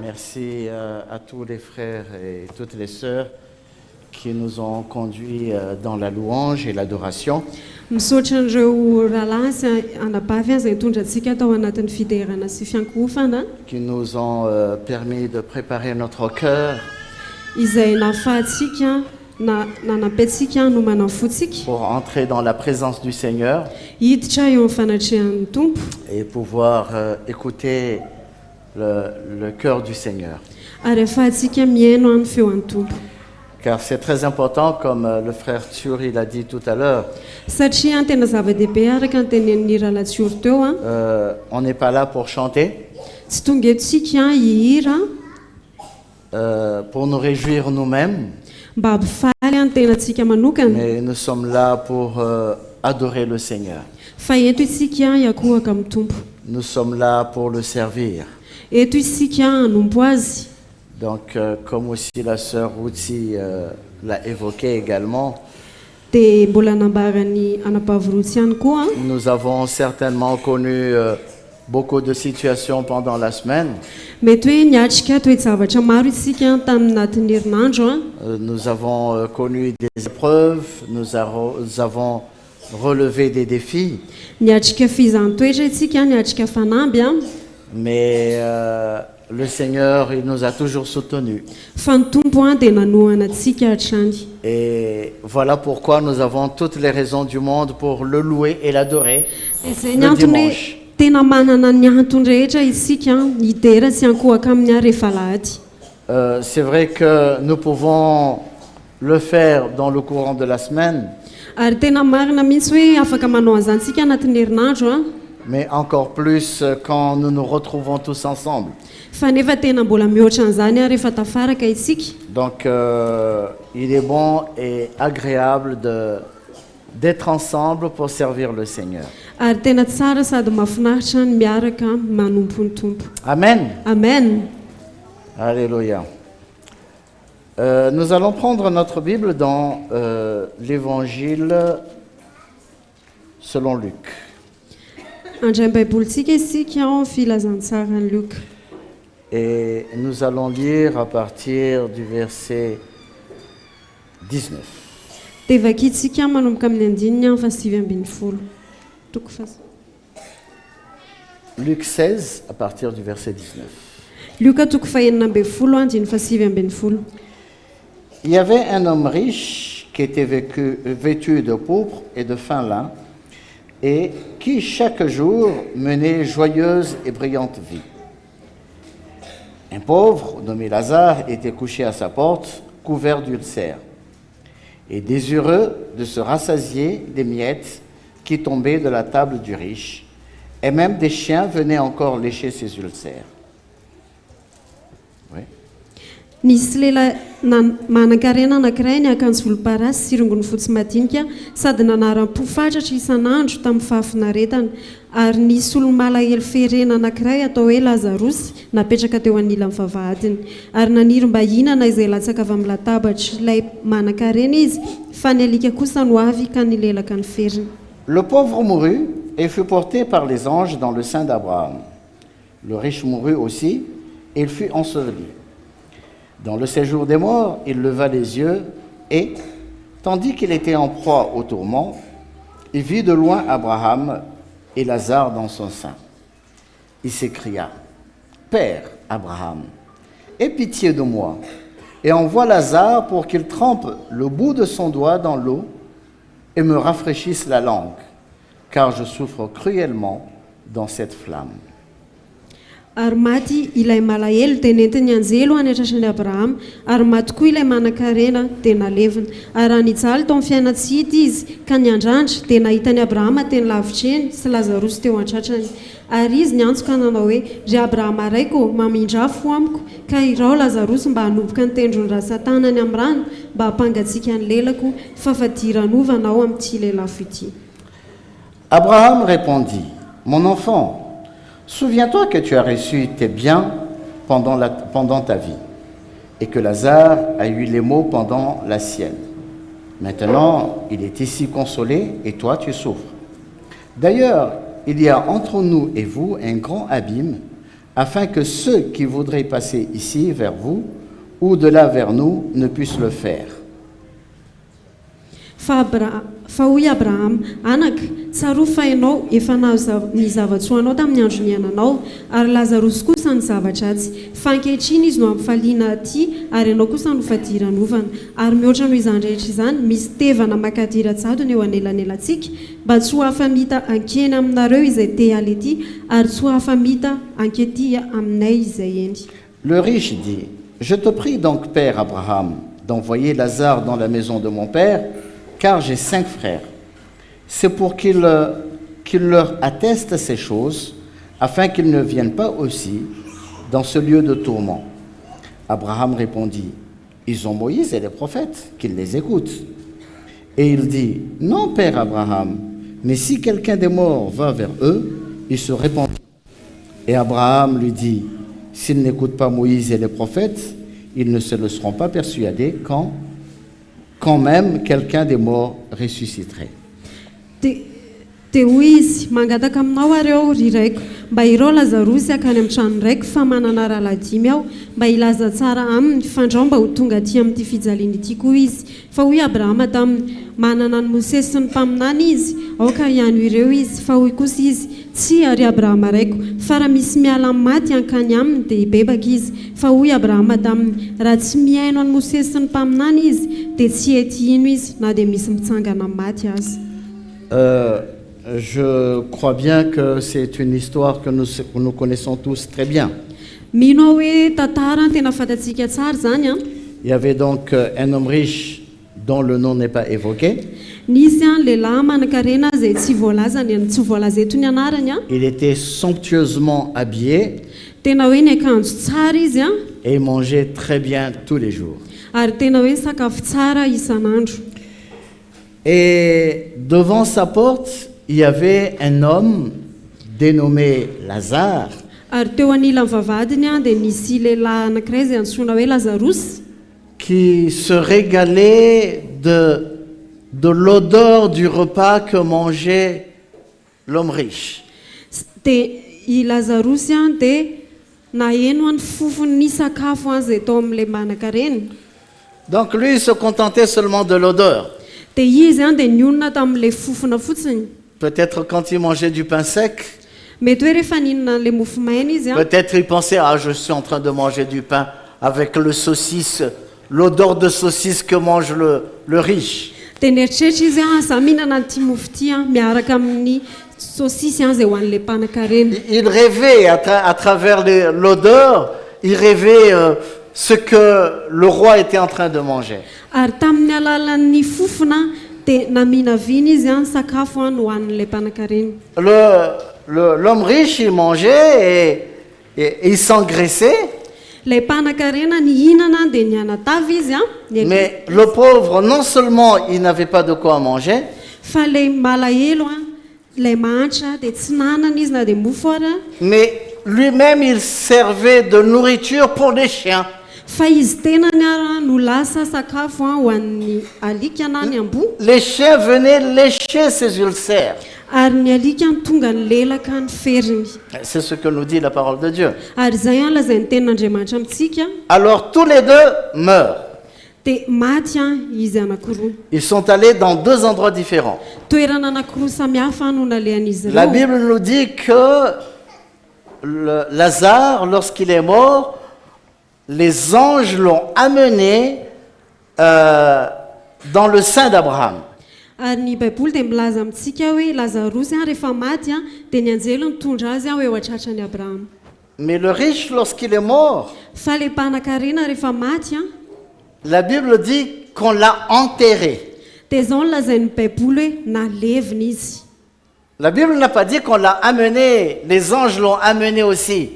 Merci à tous les frères et toutes les sœurs qui nous ont conduits dans la louange et l'adoration. Misaotra an'ireo rahalahy sy anabavy izay nitondratsika tao anatin'ny fiderana sy fiankofana Qui nous ont permis de préparer notre cœur izay nahafahantsika nanampy antsika no manafontsika pour entrer dans la présence du Seigneur hiditra eo amin'ny fanatrehan'ny tompo et pouvoir écouter le cœur du Seigneur. ary ahafahantsika mihaino amin'ny feon'ny tompo. Car c'est très important, comme le frère Tsuri l'a dit tout à l'heure, Satria tena zava-dehibe araka ny tenenin'ny rahalatsioro teo on n'est pas là pour chanter, tsy tonga etontsika hihira pour nous réjouir nous-mêmes, mba hampifaly ny tenantsika manokana mais nous sommes là pour adorer le Seigneur. fa eto isika hiakohaka amin'ny tompo, Nous sommes là pour le servir. eto isika hanompo azy. Donc, comme aussi la sœur Routi l'a évoqué également, Dia mbola nambarany anapavorotsy ihany koa nous avons certainement connu beaucoup de situations pendant la semaine. mety hoe niatrika toe-javatra maro isika tamin'ny natin'ny herinandro Nous avons connu des épreuves, nous avons relevé des défis, niatrika fizahn-toetra isika niatrika fanamby mais le Seigneur, il nous a toujours soutenus. fa ny tompo dia nanohana antsika hatrany. Et voilà pourquoi nous avons toutes les raisons du monde pour le louer et l'adorer Izay ny le antony hoe dimanche. tena manana ny antony rehetra isika hidera sy hankohaka amin'ny rehefa lahady. C'est vrai que nous pouvons le faire dans le courant de la semaine, Ary tena marina mihitsy hoe afaka manao an'izany tsika anatin'ny herinandro mais encore plus quand nous nous retrouvons tous ensemble. fa nefa tena mbola mihoatra an'izany rehefa tafaraka isika. Donc il est bon et agréable d'être ensemble pour servir le Seigneur. Ary tena tsara sady mahafinaritra ny miaraka manompo ny tompo. Amen. Amen. Alléluia. Nous allons prendre notre Bible dans l'Évangile selon Luc. Andray ny baibolitsika isika amin'ny filazantsarany Luka. Et nous allons lire à partir du verset 19. Dia vakitsika manomboka amin'ny andininy amin'ny fasivy ambin'ny folo. Toko fas- Luc 16 à partir du verset 19. Luka toko fahenina ambin'ny folo andiny fasivy ambin'ny folo. Il y avait un homme riche qui était vêtu de pourpre et de fin lin et qui chaque jour menait joyeuse et brillante vie. Un pauvre nommé Lazare était couché à sa porte, couvert d'ulcères, et désireux de se rassasier des miettes qui tombaient de la table du riche, et même des chiens venaient encore lécher ses ulcères. Oui. Nisy lehilahy manan-karena anankiray ny akanjo volomparasy sy rongony fotsy madinika sady nanaram-po fatratra isan'andro tamin'ny fahafinaretana, ary nisy olo-malahelo ferena anankiray atao hoe Lazarosy napetraka teo anilany vavahadiny, ary naniry mba hihinana izay latsaka avy amin'ny latabatra ilay manan-karena izy, fa ny alika kosa no avy ka nilelaka ny feriny. Le pauvre mourut et fut porté par les anges dans le sein d'Abraham. Le riche mourut aussi et il fut enseveli. Dans le séjour des morts, il leva les yeux et, tandis qu'il était en proie au tourment, il vit de loin Abraham et Lazare dans son sein. Il s'écria: « Père Abraham, aie pitié de moi et envoie Lazare pour qu'il trempe le bout de son doigt dans l'eau et me rafraîchisse la langue, car je souffre cruellement dans cette flamme. » Ary maty ilay malahelo dia nentin'ny anjelo hanetratrany Abrahama, ary maty koa ilay manan-karena dia nalevina, ary hanijaly tao amin'ny fiaina-tsy-hita izy ka niandrandra dia nahitany Abrahama teny lavitra eny sy Lazarosy teo an-tratrany, ary izy niantsoka nanao hoe: ry Abrahama raiko, mamindra fo amiko ka irao Lazarosy mba hanomboka ny tendrony ratsan-tanany amin'ny rano mba hampangatsiaka ny lelako fa fadiranova ao amin'ity lelafo ity. Abraham répondit: « Mon enfant, souviens-toi que tu as reçu tes biens pendant ta vie, et que Lazare a eu les maux pendant la sienne. Maintenant, il est ici consolé, et toi tu souffres. D'ailleurs, il y a entre nous et vous un grand abîme, afin que ceux qui voudraient passer ici vers vous ou de là vers nous ne puissent le faire. Fa hoy Abraham, anaka, tsarofa ianao efa nahazo ny zava-tsoanao tamin'ny andro niainanao, ary Lazarosy kosa ny zava-dratsy. Fa ankehitriny izy no ampifaliana aty, ary ianao kosa no fadiran'ovana. Ary mihoatra noho izany rehetra izany, misy tevana makadira-jadona eo anelanelantsika, mba tsy ho afamita ankeny aminareo izay te haly ety, ary tsy ho afamita ankety aminay izay eny. Le riche dit, je te prie donc, Père Abraham, d'envoyer Lazare dans la maison de mon père, car j'ai 5 frères. C'est pour qu'il leur atteste ces choses, afin qu'ils ne viennent pas aussi dans ce lieu de tourment. Abraham répondit, ils ont Moïse et les prophètes, qu'ils les écoutent. Et il dit, non, Père Abraham, mais si quelqu'un des morts va vers eux, ils se répandront. Et Abraham lui dit, s'ils n'écoutent pas Moïse et les prophètes, ils ne se laisseront pas persuader quand même quelqu'un des morts ressusciterait. Dia hoy izy, mangataka aminao ary aho ry raiko, mba irao Lazarosy akany amin'ny trano raiko fa manana rahala 5 aho, mba ilaza tsara aminy fandrao mba ho tonga aty amin'ity fijaliana ity koa izy. Fa hoy Abrahama taminy, manana ny Mosesy sy ny mpaminany izy, aoka ihany ireo izy. Fa hoy kosa izy, tsy ary Abrahama raiko, fa raha misy miala maty ankany aminy dia hibebaka izy. Fa hoy Abrahama taminy, raha tsy miaino ny Mosesy sy ny mpaminany izy, dia tsy ety ino izy na dia misy mitsangana maty azy. Je crois bien que c'est une histoire que nous connaissons tous très bien. Mino hoe tantara tena fatatsika tsara zany a. Il y avait donc un homme riche dont le nom n'est pas évoqué. Nisy a lehilahy manan-karena izay tsy voalaza eto ny anarany a. Il était somptueusement habillé Tena hoe ny akanjo tsara izy a. et il mangeait très bien tous les jours. Ary tena hoe sakafo tsara isan'andro. Et devant sa porte, il y avait un homme dénommé Lazare Ary teo anilan'ny vavahadiny a dia nisy lehilahy anankiray izay antsoina hoe Lazarosy qui se régalait de l'odeur du repas que mangeait l'homme riche. dia i Lazarosy a dia naheno any fofon'ny sakafo a izay tao amin'ilay manan-karena. Donc lui, il se contentait seulement de l'odeur. Dia izy a dia nionona tamin'ilay fofona fotsiny. Peut-être quand il mangeait du pain sec, Mety hoe rehefa nihinana an'ilay mofo maina izy a. peut-être il pensait, ah, je suis en train de manger du pain avec le saucisse, l'odeur de saucisse que mange le riche. Dia nieritreritra izy a, za mihinana an'ity mofo ity a miaraka amin'ny saosisy a izay ho an'ilay mpanan-karena. Il rêvait à travers l'odeur, il rêvait ce que le roi était en train de manger. Ary tamin'ny alalan'ny fofona dia namina vina izy a sakafo a no hohanin'ilay mpanan-karena. L'homme riche, il mangeait et il s'engraissait, Ilay mpanan-karena nihinana dia nianatavy izy a. mais le pauvre, non seulement il n'avait pas de quoi manger, Fa ilay malahelo a, ilay mahantra dia tsy nanana izy na dia mofo ary a. mais lui-même, il servait de nourriture pour les chiens. Fa izy tenany ara no lasa sakafo a ho an'ny alika na ny amboa. Les chiens venaient lécher ses ulcères. Ary ny alika ny tonga ny lelaka ny feriny. C'est ce que nous dit la parole de Dieu. Ary izay a lazain'ny tenin'Andriamanitra amintsika. Alors tous les deux meurent. Dia maty a izy anankiroa. Ils sont allés dans 2 endroits différents. Toerana anankiroa samihafa no nalehan'izy La ireo. Bible nous dit que Lazare, lorsqu'il est mort, les anges l'ont amené dans le sein d'Abraham. Ary ny baiboly dia milaza amintsika hoe Lazarosy a rehefa maty a dia ny anjely nitondra azy a hoe eo an-tratran'ny Abrahama. Mais le riche, lorsqu'il est mort, Fa ilay mpanan-karena rehefa maty a la Bible dit qu'on l'a enterré. dia izao no lazain'ny baiboly hoe nalevina izy. La Bible n'a pas dit qu'on l'a amené, les anges l'ont amené aussi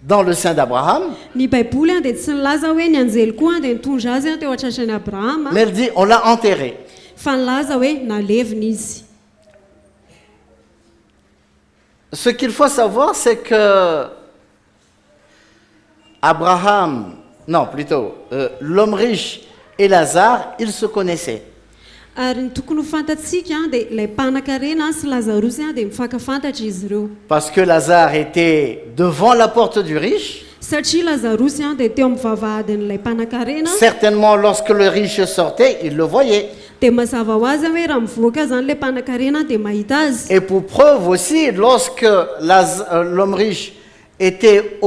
dans le sein d'Abraham, Ny baiboly a dia tsy nilaza hoe ny anjely koa dia nitondra azy a teo an-tratran'ny Abrahama. mais elle dit on l'a enterré. Fa nilaza hoe nalevina izy. Ce qu'il faut savoir, c'est que l'homme riche et Lazare, ils se connaissaient. Ary ny tokony ho fantatsika dia ilay mpanan-karena sy Lazarosy dia mifankafantatra izy ireo. Parce que Lazare était devant la porte du riche. Satria Lazarosy dia teo amin'ny vavahadin'ilay mpanan-karena. Certainement, lorsque le riche sortait, il le voyait. Dia mazava ho azy hoe raha mivoaka zany ilay mpanan-karena dia mahita azy. Et pour preuve aussi, lorsque l'homme riche était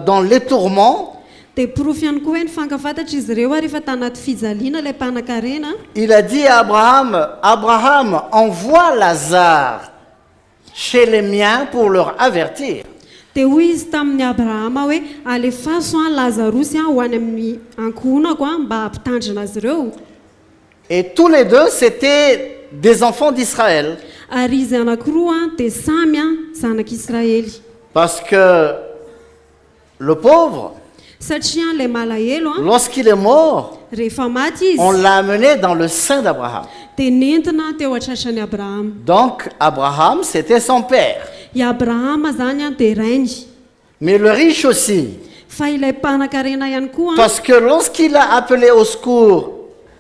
dans les tourments, Dia porofo ihany koa hoe ny fankafantatra izy ireo rehefa tanaty fijaliana ilay mpanan-karena. il a dit à Abraham, Abraham, envoie Lazare chez les miens pour leur avertir. Dia hoy izy tamin'ny Abrahama hoe alefaso Lazarosy ho any amin'ny ankohonako mba hampitandrina azy ireo. Et tous les deux, c'était des enfants d'Israël. Ary izy anankiroa dia samy zanak'Israely. Parce que le pauvre, Satria ilay malahelo lorsqu'il est mort, rehefa maty on izy l'a amené dans le sein d'Abraham. dia nentina teo an-tratrany Abrahama. Donc, Abraham, c'était son père. I Abrahama zany dia rainy. Mais le riche aussi. Fa ilay mpanan-karena ihany koa Parce que lorsqu'il a appelé au secours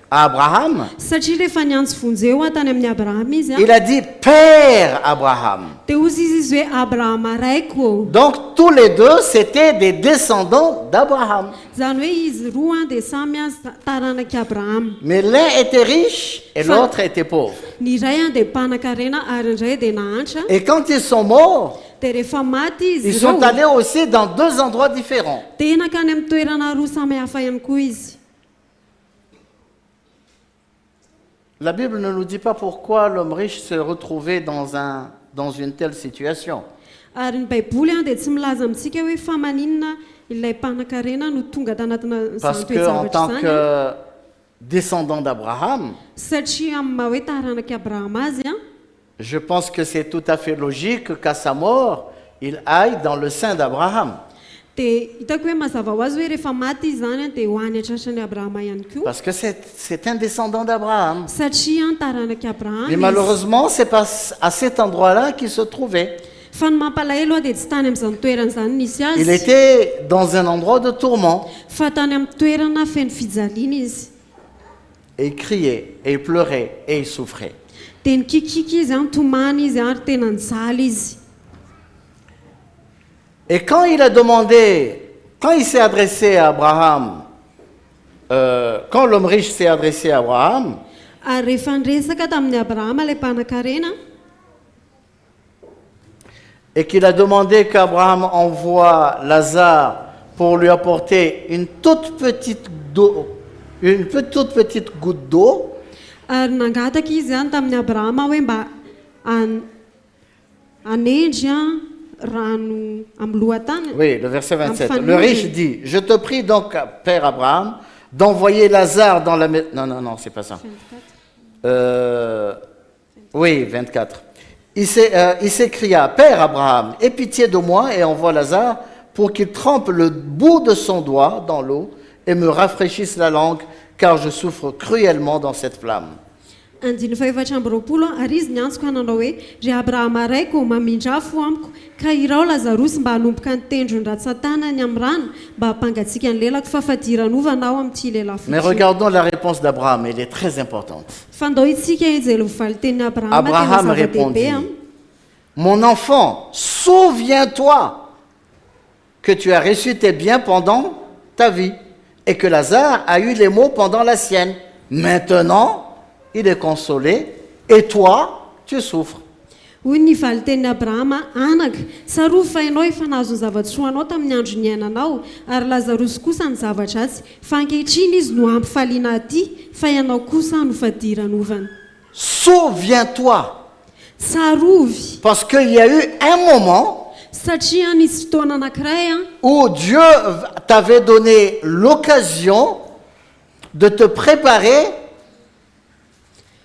à Abraham, satria rehefa niantso vonjeo tany amin'ny Abrahama izy il a dit Père Abraham. dia ozy izy hoe Abrahama raiko. Donc, tous les deux, c'était des descendants d'Abraham. Zany hoe izy roa dia samy taranak'i Abrahama. Mais l'un était riche et l'autre était pauvre. Ny iray dia mpanan-karena ary ny iray dia nahantra. Et quand ils sont morts, Dia rehefa maty izy ils sont ireo allés aussi dans deux endroits différents. dia nakany amin'ny toerana roa samy hafa ihany koa izy. La Bible ne nous dit pas pourquoi l'homme riche s'est retrouvé dans une telle situation. Ary ny baiboly dia tsy milaza amintsika hoe fa maninona ilay mpanan-karena no tonga tanatina Parce izany qu'en toejavatra tant izany. que descendant d'Abraham, Satria amin'ny maha hoe taranak'i Abrahama azy je pense que c'est tout à fait logique qu'à sa mort, il aille dans le sein d'Abraham. dia hitako hoe mazava ho azy hoe rehefa maty izy zany dia ho any an-tratrany Abrahama ihany koa. Parce que c'est un descendant d'Abraham. Satria taranak'i Abrahama Mais izy. malheureusement, c'est pas à cet endroit-là qu'il se trouvait. Fa ny mampalahelo dia tsy tany amin'izany toerana izany nisy Il azy. était dans un endroit de tourment. Fa tany amin'ny toerana feno fijaliana izy. Et il criait, et il pleurait, et il souffrait. Dia nikikika izy tomany izy ary tena nijaly izy. Et quand il a demandé, quand il s'est adressé à Abraham, quand l'homme riche s'est adressé à Abraham, Ary rehefa niresaka tamin'ny Abrahama ilay mpanan-karena et qu'il a demandé qu'Abraham envoie Lazare pour lui apporter une toute petite goutte d'eau, ary nangataka izy tamin'ny Abrahama hoe mba anendry rano amin'ny lohatany. oui, le verset 27, Enfin, le nous, riche dit, je te prie donc, Père Abraham, d'envoyer Lazare dans la maison. Non, c'est pas ça. Oui, 24. Il s'écria, Père Abraham, aie pitié de moi et envoie Lazare pour qu'il trempe le bout de son doigt dans l'eau et me rafraîchisse la langue, car je souffre cruellement dans cette flamme. Andiny faefatra amby roapolo ary izy niantsoko hananao hoe ry Abrahama raiko mamindrafo amiko ka irao Lazarosy mba hanomboka ny tendrony ratsan-tanany amin'ny rano mba hampangatsiaka ny lelako fa fadiranovanao amin'ity lelafo. Mais regardons la réponse d'Abraham, elle est très importante. Fandao itsika izy lovaly tenin'ny Abrahama tena Abraham zava-dehibe répondit, mon enfant, souviens-toi que tu as reçu tes biens pendant ta vie et que Lazare a eu les maux pendant la sienne. Maintenant, il est consolé et toi, tu souffres. Hoy ny valy tenin'ny Abrahama, anaka, tsaroa fa ianao efa nahazo ny zava-tsoanao tamin'ny andro niainanao, ary Lazarosy kosa ny zavatra-tsy, fa ankehitriny izy no ampifaliana aty, fa ianao kosa no fadiranovana. Souviens-toi, Tsarovy, parce qu'il y a eu un moment satria nisy fotoana anankiray où Dieu t'avait donné l'occasion de te préparer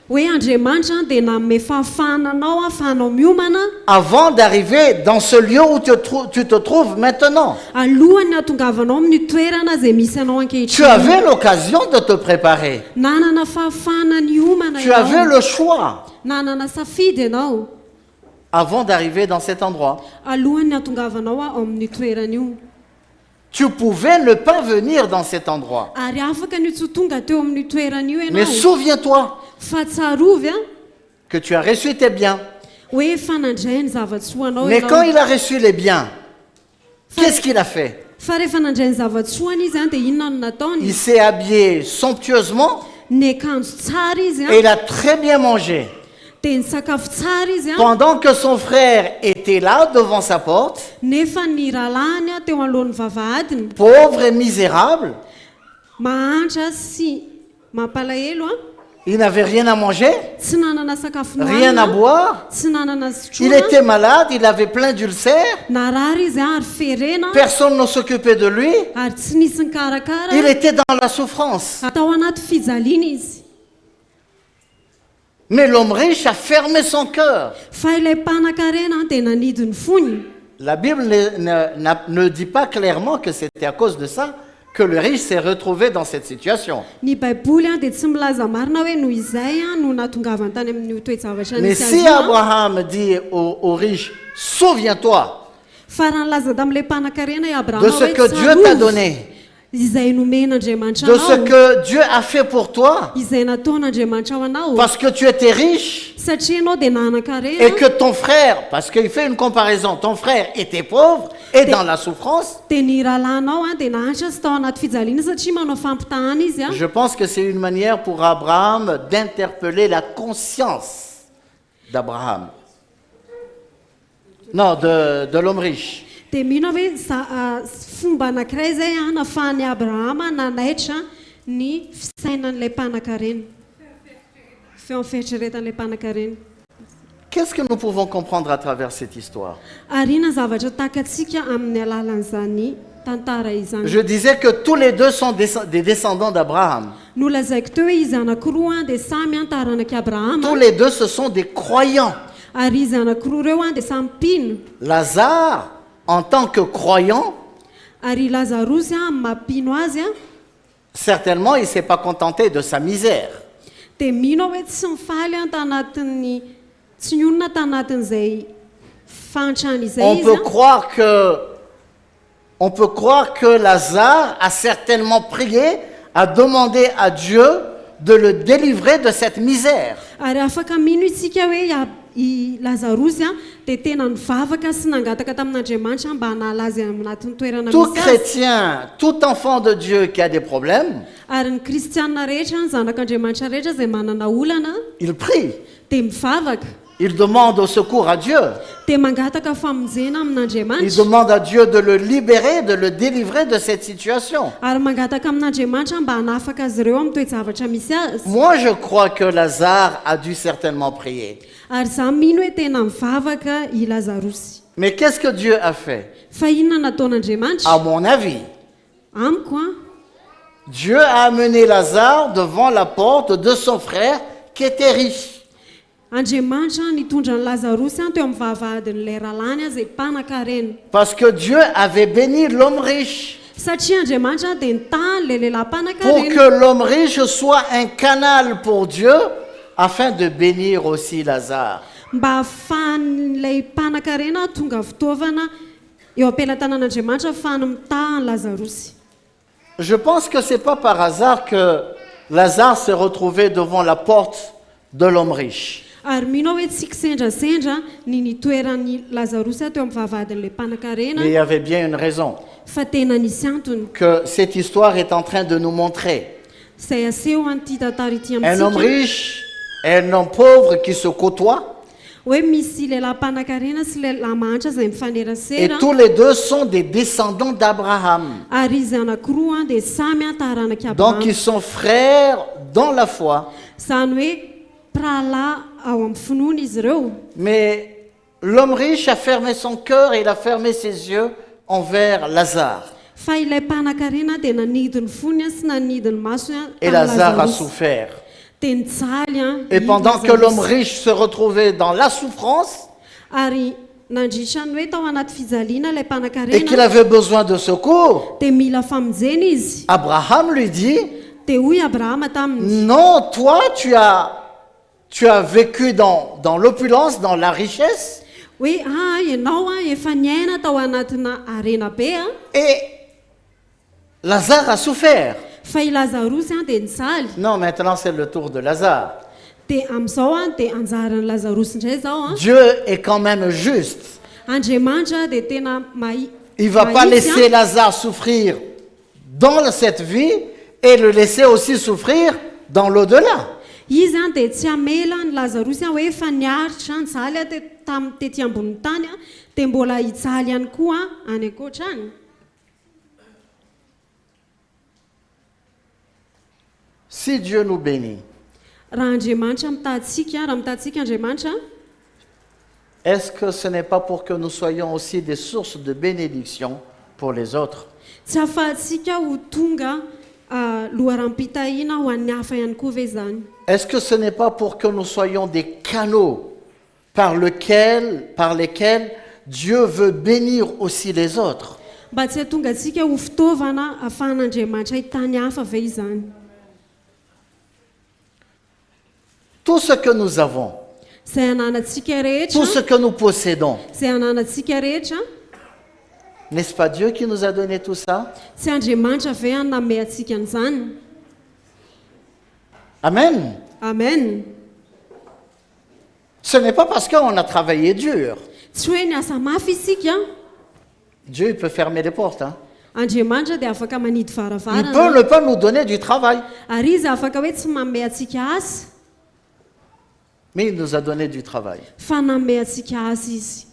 hoe Andriamanitra dia nanome fahafahananao ahafahanao miomana avant d'arriver dans ce lieu où tu te trouves maintenant. alohany hatongavanao amin'ny toerana izay misy anao Tu ankehitriny. avais l'occasion de te préparer. Nanana fahafahana ny homana Tu avais ianao. le choix Nanana safidy ianao avant d'arriver dans cet endroit. alohany hatongavanao ao amin'ny toerana io. tu pouvais ne pas venir dans cet endroit. ary afaka ny tsy tonga teo amin'ny toerana io Mais ianao souviens-toi fa tsarovy a que tu as reçu tes biens. hoe fanandray ny zava-tsoanao Mais quand ianao il a reçu les biens, qu'est-ce qu'il a fait? fa rehefa nandray ny zava-tsoany izy a dia inona no nataony Il s'est habillé somptueusement ny akanjo tsara izy et a il a très bien mangé. dia ny sakafo tsara izy a Pendant que son frère était là devant sa porte, nefa ny ralahany a teo alohan'ny vavahadiny pauvre et misérable, mahantra sy mampalahelo a il n'avait rien à manger, tsy nanana sakafo rien à nohanina boire. tsy nanana Il sotroana était malade, il avait plein d'ulcères. narary izy a ary ferena Personne ne s'occupait de lui. ary tsy nisy ny karakara Il était dans la souffrance. atao anaty fijaliana izy Mais l'homme riche a fermé son cœur. fa ilay mpanan-karena dia nanidy ny fony La Bible ne dit pas clairement que c'était à cause de ça que le riche s'est retrouvé dans cette situation. ny baiboly a dia tsy milaza marina hoe noho izay a no natongavany tany amin'ny toejavatra Mais nisy si azy io a. Abraham dit au riche, souviens-toi fa raha nilaza tamin'ilay mpanan-karena i de abrahama ce hoe que Dieu t'a tsarovy donné, izay nomen'andriamanitra de ce anao que Dieu a fait pour toi, izay nataon'andriamanitra ao anao parce que tu étais riche satria ianao dia et nanan-karena que ton frère, parce qu'il fait une comparaison, ton frère était pauvre et dans la souffrance. dia ny rahalanao a dia nahantra sy tao anaty fijaliana satria manao fampitahana izy a Je pense que c'est une manière pour Abraham d'interpeller la conscience d'Abraham. Non, de l'homme riche. dia mino hoe fomba anankiray zay a nafahan'ny abrahama nanaitra ny fisainan'ilay mpanan-karena feon'ny fieritreretan'ilay mpanan-karena Qu'est-ce que nous pouvons comprendre à travers cette histoire? ary ina zavatra takantsika amin'ny alalan'izany tantara izany Je disais que tous les deux sont des descendants d'Abraham. nolazaiko teo hoe izy anankiroa a dia samy antaranaki abrahama Tous les deux, ce sont des croyants. ary izy anankiroa reo a dia samy mpino Lazare, en tant que croyant, ary lazarosy a mampino azy a certainement, il ne s'est pas contenté de sa misère. dia mino hoe tsy mifaly a tanatin'ny tsy nionona tanatin'izay fantrany izay On izy peut a croire que Lazare a certainement prié, a demandé à Dieu de le délivrer de cette misère. ary afaka mino isika hoe i lazarosy a dia tena nivavaka sy nangataka tamin'andriamanitra mba hanala azy anatin'ny toerana Tout misy azy chrétien, tout enfant de Dieu qui a des problèmes, ary ny kristianina rehetra ny zanak'andriamanitra rehetra izay manana olana il prie. dia mivavaka Il demande au secours à Dieu. dia mangataka famonjena Il amin'andriamanitra demande à Dieu de le libérer, de le délivrer de cette situation. ary mangataka amin'andriamanitra mba hanafaka azy ireo amin'ny toejavatra misy azy Moi, je crois que Lazare a dû certainement prier. ary za mino hoe tena mivavaka i lazarosy Mais qu'est-ce que Dieu a fait? fa inona nataon'andriamanitra À mon avis, amiko a Dieu a amené Lazare devant la porte de son frère qui était riche. andriamanitra nitondra ny lazarosy a teo amin'ny vavahadin'ilay rahalany a zay mpanan-karena Parce que Dieu avait béni l'homme riche satria andriamanitra dia nitany le lehilahy pour mpanan-karena que l'homme riche soit un canal pour Dieu afin de bénir aussi Lazare. mba ahafahan'ilay mpanan-karena tonga fitaovana eo ampelantanan'andriamanitra ahafahany mitahany lazarosy Je pense que ce n'est pas par hasard que Lazare s'est retrouvé devant la porte de l'homme riche. ary mino hoe tsy kisendrasendra ny nitoeran'ny lazarosy teo amin'ny vavahadin'ilay mpanan-karena Mais il y avait bien une raison fa tena nisy antony que cette histoire est en train de nous montrer. izay aseho an'ity tantara ity Un homme amintsika riche et un homme pauvre qui se côtoient hoe misy lehilahy mpanan-karena sy lehilahy mahantra izay et mifanerasera tous les deux sont des descendants d'Abraham. ary izy anankiroa a dia samy antaranaki Donc abrahama ils sont frères dans la foi. izany hoe pralahy ao amin'ny finoana izy ireo Mais l'homme riche a fermé son cœur et il a fermé ses yeux envers Lazare. fa ilay mpanan-karena dia nanidiny fony a sy nanidiny maso a Et tamin'ny Lazare a Lazarosy. souffert. dia nijaly a Et i pendant que Lazarosy. l'homme riche se retrouvait dans la souffrance ary nandritra ny hoe tao anaty fijaliana ilay et qu'il mpanan-karena avait besoin de secours, dia mila famonjena izy Abraham lui dit, dia hoy abrahama taminy non, toi tu as vécu dans l'opulence, dans la richesse, hoe ianao a efa niaina tao anatina arena be a et Lazare a souffert. fa i lazarosy a dia nijaly Non, maintenant c'est le tour de Lazare. dia amin'izao a dia anjaran'ny lazarosy indray zao a Dieu est quand même juste. Andriamanitra dia tena Il ne va pas laisser Lazare souffrir dans cette vie et le laisser aussi souffrir dans l'au-delà. izy a dia tsy amela ny lazarosy a hoe efa niaritra nijaly a tetỳ ambonin'ny tany a dia mbola hijaly ihany koa any ankoatra any. Si Dieu nous bénit, raha Andriamanitra raha mitatsika Andriamanitra, est-ce que ce n'est pas pour que nous soyons aussi des sources de bénédiction pour les autres? tsy ahafahantsika ho tonga loharampitahina ho an'ny hafa ihany koa ve zany? Est-ce que ce n'est pas pour que nous soyons des canaux par lesquels Dieu veut bénir aussi les autres? mba tsy hatonga antsika ho fitaovana ahafahan'Andriamanitra hitany hafa ve izany? Tout ce que nous avons, izay ananantsika rehetra, tout ce que nous possédons, izay ananantsika rehetra, n'est-ce pas Dieu qui nous a donné tout ça? tsy Andriamanitra ve nanome antsika an'izany? Amen. Amen. Ce n'est pas parce qu'on a travaillé dur. Tsy hoe niasa mafy isika, Dieu il peut fermer les portes. Hein. Andriamanitra dia afaka manidy Il peut varavarana, ne pas nous donner du travail, ary izy afaka hoe tsy manome antsika asa, mais il nous a donné du travail. fa nanome antsika asa izy.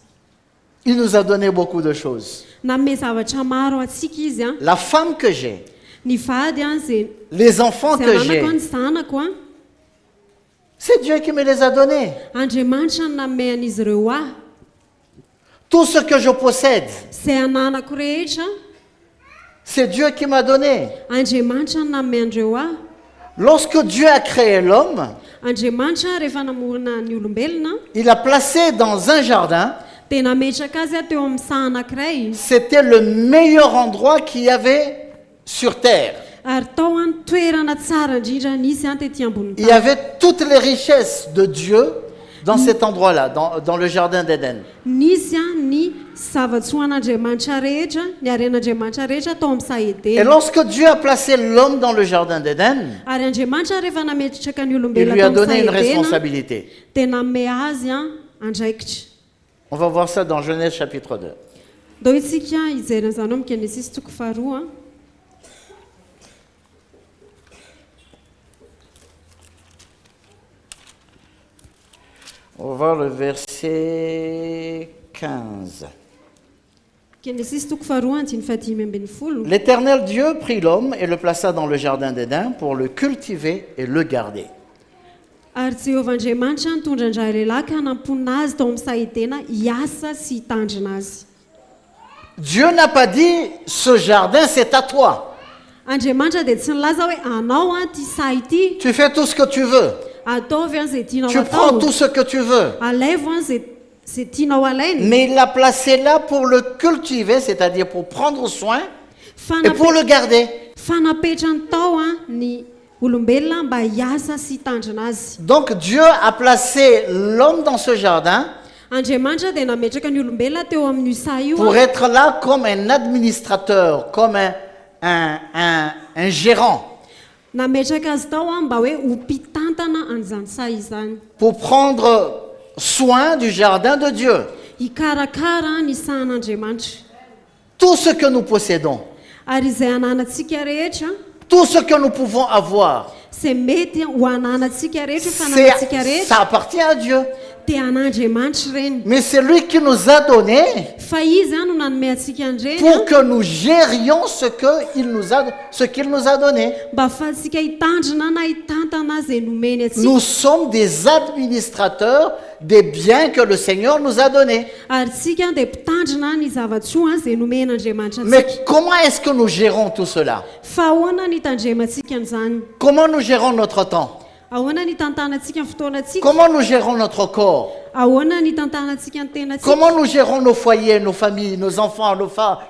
Il nous a donné beaucoup de choses. Nanome zavatra maro antsika izy a. La femme que j'ai, Ny vady a zay les enfants que ananako j'ai, a, ny zanako a, c'est Dieu qui me les a donnés. Andriamanitra no nanome an'izy ireo ahy. Tout ce que je possède, Izay ananako rehetra, c'est Dieu qui m'a donné. Andriamanitra no nanome andreo ahy. Lorsque Dieu a créé l'homme, Andriamanitra rehefa namorona ny olombelona il a placé dans un jardin. dia nametraka azy a teo amin'ny saha anankiray, C'était le meilleur endroit qu'il y avait sur terre. ary tao a ny toerana tsara indrindra nisy a tetỳ ambony Il y tany. avait toutes les richesses de Dieu dans cet endroit-là, dans le jardin d'Éden. Nisy a ny zava-tsoan'Andriamanitra rehetra, ny haren'Andriamanitra rehetra tao amin'ny saha Et Edena. lorsque Dieu a placé l'homme dans le jardin d'Éden, Ary Andriamanitra rehefa nametraka ny il olombelona lui a tao amin'ny donné une saha Edena responsabilité. dia nanome azy a andraikitra. On va voir ça dans Genèse chapitre 2. Dao itsika hijeran'izany ao amin'ny Genesis toko faharoa. On va voir le verset 15. Genesis toko faharoa andiny fahadimy ambin'ny folo. L'Éternel Dieu prit l'homme et le plaça dans le jardin d'Éden pour le cultiver et le garder. Ary Jehovah Andriamanitra nitondra indray lehilahy ka namponina azy tao amin'ny saha Edena hiasa sy hitandrina azy. Dieu n'a pas dit ce jardin c'est à toi. Andriamanitra dia tsy nilaza hoe anao a ty saha ity, Tu fais tout ce que tu veux. ataovy a zay tianao Tu prends atao, tout ce que tu veux. alaivo a zay tianao alainy, Mais il l'a placé là pour le cultiver, c'est-à-dire pour prendre soin fa et pour le garder. napetrany tao a ny olombelona mba hiasa sy hitandrina azy. Donc Dieu a placé l'homme dans ce jardin Andriamanitra dia nametraka ny olombelona teo amin'io saha io pour a, être là comme un administrateur, comme un gérant, nametraka azy tao a mba hoe ho mpitantana an'izany saha izany, pour prendre soin du jardin de Dieu. hikarakara ny sahan'Andriamanitra. Tout ce que nous possédons, Ary izay ananantsika rehetra, tout ce que nous pouvons avoir, izay mety ho ananantsika rehetra, fananantsika rehetra ça appartient à Dieu. dia an'Andriamanitra reny. Mais c'est lui qui nous a donné Fa izy a no nanome antsika an'ireny pour que nous gérions ce qu'il nous a donné. mba ahafahantsika hitandrina na hitantana zay nomeny atsika. Nous sommes des administrateurs des biens que le Seigneur nous a donnés. Ary tsika dia mpitandrina ny zavatsoa zay nomen'Andriamanitra Mais antsika. comment est-ce que nous gérons tout cela? Fa ahoana ny tandremantsika an'izany? Comment nous gérons notre temps? Ahoana ny tantanantsika ny fotoanantsika? Comment nous gérons notre corps? Ahoana ny tantanantsika ny tenantsika? Comment nous gérons nos foyers, nos familles, nos enfants,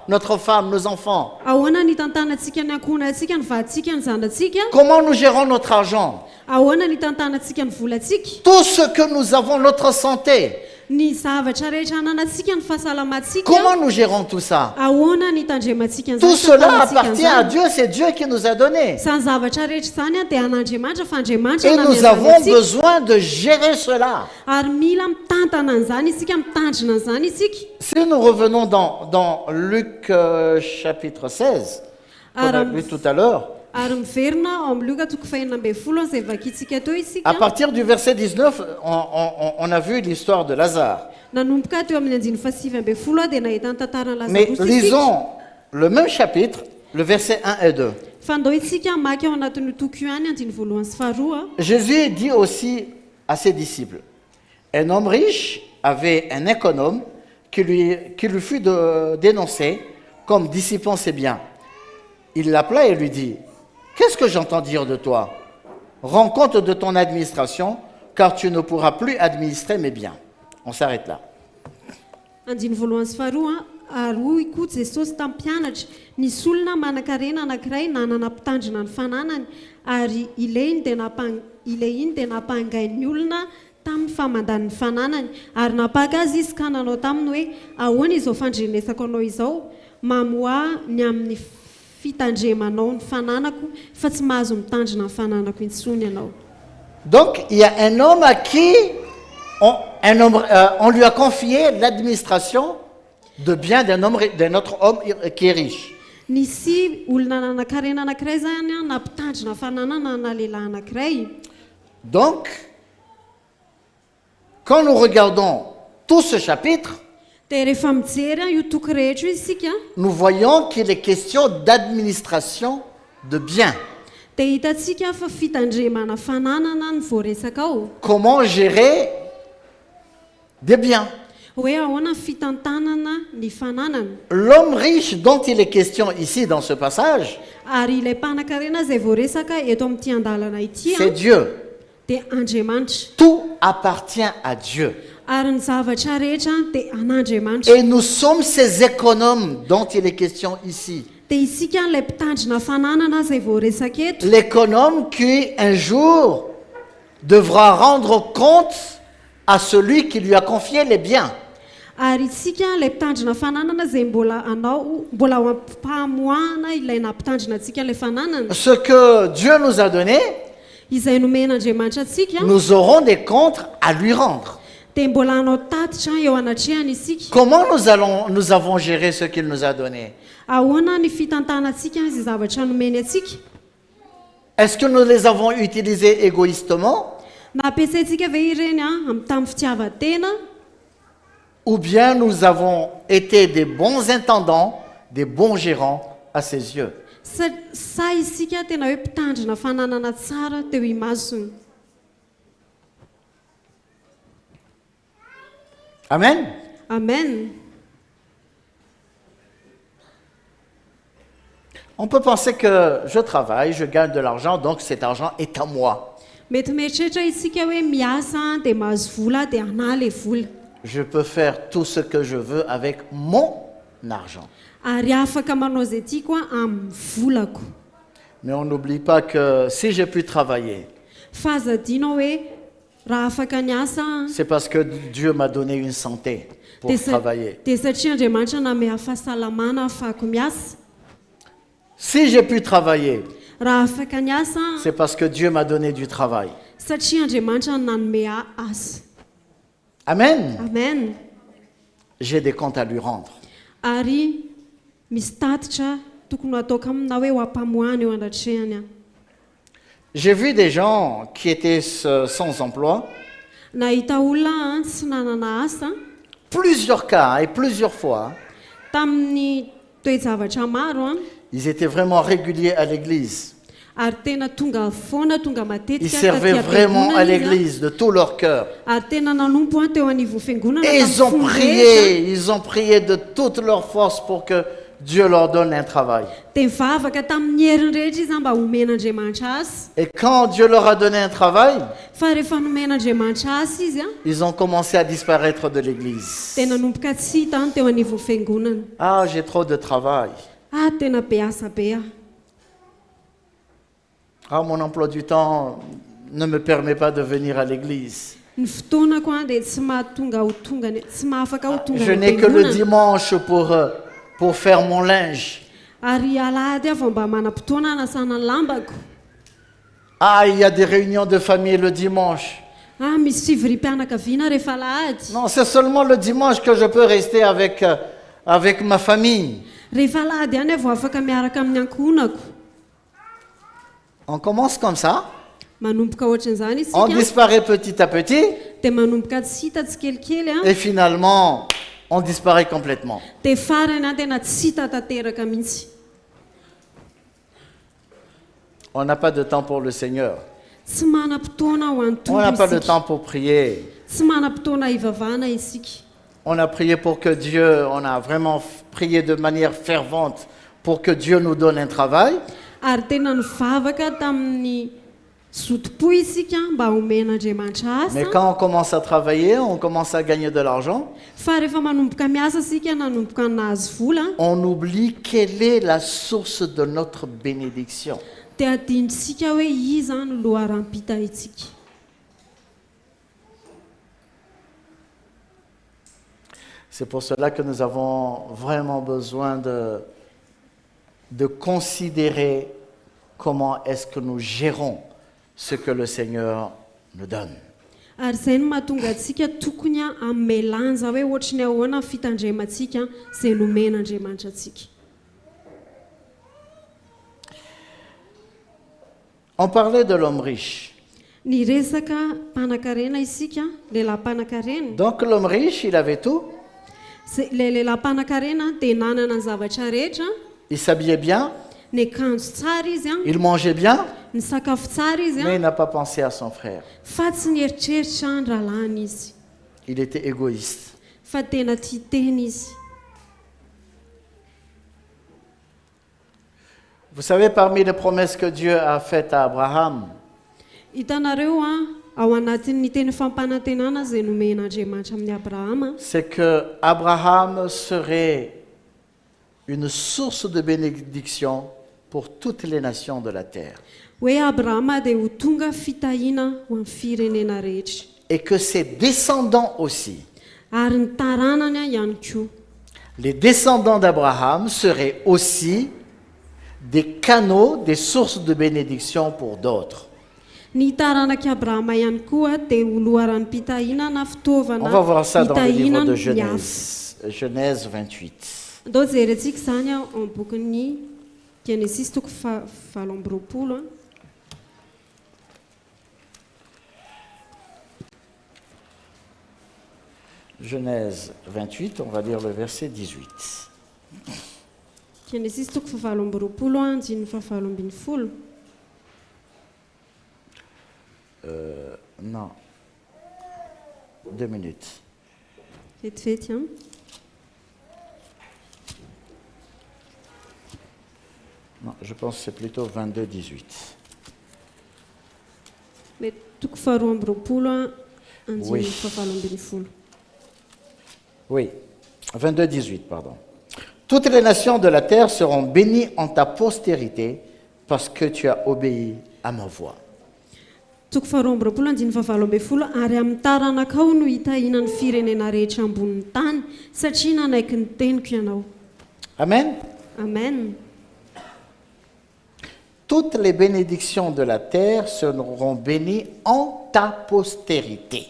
notre femme, nos enfants? Ahoana ny tantanantsika ny ankohonantsika, ny vadintsika, ny zanantsika? Comment nous gérons notre argent? Ahoana ny tantanantsika ny volantsika? Tout ce que nous avons, notre santé, ny zavatra rehetra ananantsika ny fahasalamantsika Comment nous gérons tout ça? ahoana ny tandremantsika Tout an'izany cela tantanantsika appartient à an'izany. Dieu, c'est Dieu qui nous a donné. Izany zavatra rehetra izany a dia an'andriamanitra fa andriamanitra Et nous namezany avons antsika. besoin de gérer cela. Ary mila mitantana an'izany isika mitandrina an'izany isika. Si nous revenons dans Luc chapitre 16, qu'on a lu tout à l'heure, Ary miverina ao amin'ny Luka toko fahenina ambin'ny folo izay vakintsika teo à isika. partir du verset 19, on a vu l'histoire de Lazare. Nanomboka teo amin'ny andiny fasivy ambin'ny folo dia nahita ny tantaran'ny Mais Lazarus isika. lisons le même chapitre, le verset 1 et 2. Fandao isika maky ao anatin'ny toko io any andiny voalohany sy faharoa. Jésus dit aussi à ses disciples, un homme riche avait un économe qui lui fut dénoncé comme dissipant ses biens. Il l'appela et lui dit, qu'est-ce que j'entends dire de toi? Rends compte de ton administration, car tu ne pourras plus administrer mes biens. On s'arrête là. Andiny voalohany sy faharoa ary hoy koa Jesosy tamin'ny mpianatra nisy olona manan-karena anankiray nanana mpitandrina ny fananany ary ilay iny dia nampangain'ny olona tamin'ny famandan'ny fananany ary napaka azy izy ka nanao taminy hoe ahoana izao fandrenesako anao izao mamoa ny amin'ny fitandremanao ny fananako fa tsy mahazo mitandrina ny fananako intsony ianao. Donc, il y a un homme à qui on lui a confié l'administration de biens d'un autre homme qui est riche. Nisy olona nanan-karena anankiray zany a nampitandrina fananana na lehilahy anankiray. Donc, quand nous regardons tout ce chapitre, Dia rehefa mijery io toko rehetra io isika nous voyons qu'il est question d'administration de biens. dia hitantsika fa fitandremana fananana ny voaresaka ao. Comment gérer des biens. Hoe ahoana ny fitantanana ny fananana. L'homme riche dont il est question ici dans ce passage, Ary ilay mpanan-karena izay voaresaka eto amin'ity andalana ity c'est Dieu. dia Andriamanitra. Tout appartient à Dieu. Ary ny zavatra rehetra dia an'Andriamanitra. Et nous sommes ces économes dont il est question ici. Dia isika ilay mpitandrina fananana izay voaresaka eto. L'économe qui un jour devra rendre compte à celui qui lui a confié les biens. Ary isika ilay mpitandrina fananana izay mbola ao am-pahamoahana ilay nampitandrina antsika ilay fananana. Ce que Dieu nous a donné, Izay nomen'Andriamanitra antsika nous aurons des comptes à lui rendre. dia mbola hanao tatitra eo anatrehany isika. Comment nous avons géré ce qu'il nous a donné? Ahoana ny fitantanantsika izay zavatra nomeny atsika? Est-ce que nous les avons utilisés égoïstement? Nampiasaintsika ve ireny tamin'ny fitiavan-tena? Ou bien nous avons été des bons intendants, des bons gérants à ses yeux? Sa isika tena hoe mpitandrina fananana tsara teo imasony. Amen. Amen. On peut penser que je travaille, je gagne de l'argent, donc cet argent est à moi. Mety mieritreritra isika hoe miasa dia mahazo vola dia anà ilay vola. Je peux faire tout ce que je veux avec mon argent. Ary afaka manao izay tiako amin'ny volako. Mais on n'oublie pas que si j'ai pu travailler, Fa azadinao hoe raha afaka niasa c'est parce que Dieu m'a donné une santé pour travailler. dia satria Andriamanitra namea fahasalamana ahafahako miasa. Si j'ai pu travailler, Raha afaka niasa c'est parce que Dieu m'a donné du travail. satria Andriamanitra nanome asa. Amen. Amen. J'ai des comptes à lui rendre. Ary misy tatitra tokony ataoko aminy na hoe ho ampamoahany eo andatrehany. J'ai vu des gens qui étaient sans emploi, Nahita olona tsy nanana asa plusieurs cas et plusieurs fois. tamin'ny toe-javatra maro Ils étaient vraiment réguliers à l'église. ary tena tonga foana tonga matetika Ils servaient vraiment à l'église de tout leur cœur. ary tena nanompo teo anivon'ny fiangonana Et tamin'ny ils ont prié de toute leur force pour que Dieu leur donne un travail. dia mivavaka tamin'ny heriny rehetra izy mba homen'Andriamanitra azy. Et quand Dieu leur a donné un travail, Fa rehefa nomen'Andriamanitra azy izy ils ont commencé à disparaître de l'église. dia nanomboka tsy hita teo anivon'ny fiangonana. Ah, j'ai trop de travail. Tena be asa be Ah, mon emploi du temps ne me permet pas de venir à l'église. Ny fotoanako dia tsy mahatonga ho tonga tsy mahafaka ho tonga Je n'ai que le dimanche pour faire mon linge. Ary alahady aho vao mba manam-potoana anasana ny lambako. Ah, il y a des réunions de famille le dimanche. Misy fivorim-pianakaviana rehefa alahady. Non, c'est seulement le dimanche que je peux rester avec ma famille. Rehefa alahady ihany aho vao afaka miaraka amin'ny ankohonako. On commence comme ça. Manomboka ohatran'izany On isika. disparaît petit à petit. Dia manomboka tsy hita tsikelikely Et finalement, on disparaît complètement. dia farany tena tsy hita tanteraka mihitsy. On n'a pas de temps pour le Seigneur. Tsy manam-potoana ho an'ny On n'a pas de tompo temps isika. pour prier. Tsy manam-potoana hivavahana isika. On a prié pour que Dieu, on a vraiment prié de manière fervente pour que Dieu nous donne un travail. Ary tena nivavaka tamin'ny zotom-po isika mba omen'Andriamanitra Mais asa. quand on commence à travailler, on commence à gagner de l'argent, Fa rehefa manomboka miasa isika nanomboka nahazo vola on oublie quelle est la source de notre bénédiction. dia adinitsika hoe iza no loharampita itsika. C'est pour cela que nous avons vraiment besoin de considérer comment est-ce que nous gérons ce que le Seigneur nous donne. Ary izay no mahatonga antsika tokony amelanja hoe ohatra ny ahoana ny fitandremantsika izay nomen'Andriamanitra antsika. On parlait de l'homme riche. Ny resaka mpanan-karena isika, lehilahy mpanan-karena. Donc l'homme riche, il avait tout. Le lehilahy mpanan-karena dia nanana ny zavatra rehetra, Il s'habillait bien, ny akanjo tsara izy, il mangeait bien, ny sakafo tsara izy, mais il n'a pas pensé à son frère. fa tsy nieritreritra ny rahalahiny izy, Il était égoïste. fa tena tia tena izy. Vous savez, parmi les promesses que Dieu a faites à Abraham, Hitanareo ao anatin'ny teny fampanantenana izay nomen'Andriamanitra amin'ny Abrahama, c'est que Abraham serait une source de bénédiction pour toutes les nations de la terre. hoe Abrahama dia ho tonga fitahiana ho amin'ny firenena rehetra. Et que ses descendants aussi, Ary ny taranany ihany koa, les descendants d'Abraham seraient aussi des canaux, des sources de bénédiction pour d'autres. ny taranak'Abrahama ihany koa dia ho loharanim-pitahiana na fitaovana On va voir ça dans le livre de hitahina ny hafa. Genèse, Genèse 28. Andao jerentsika izany ao bokin'ny Genesis toko 7:20. Genèse 28, on va lire le verset 18. Genesis toko 7:20 andininy 7:20. Non, 2 minutes. Vetivety an. Non, je pense que c'est plutôt 22, 18. Mety toko 7:20 andininy Oui. 7:20. Oui, 22, 18, pardon. Toutes les nations de la terre seront bénies en ta postérité parce que tu as obéi à ma voix. Toko 7:20 andininy 7:20 ary amin'ny taranakao no hitahiana ny firenena rehetra ambonin'ny tany satria nanaiky ny teniko ianao. Amen. Amen. Toutes les bénédictions de la terre seront bénies en ta postérité.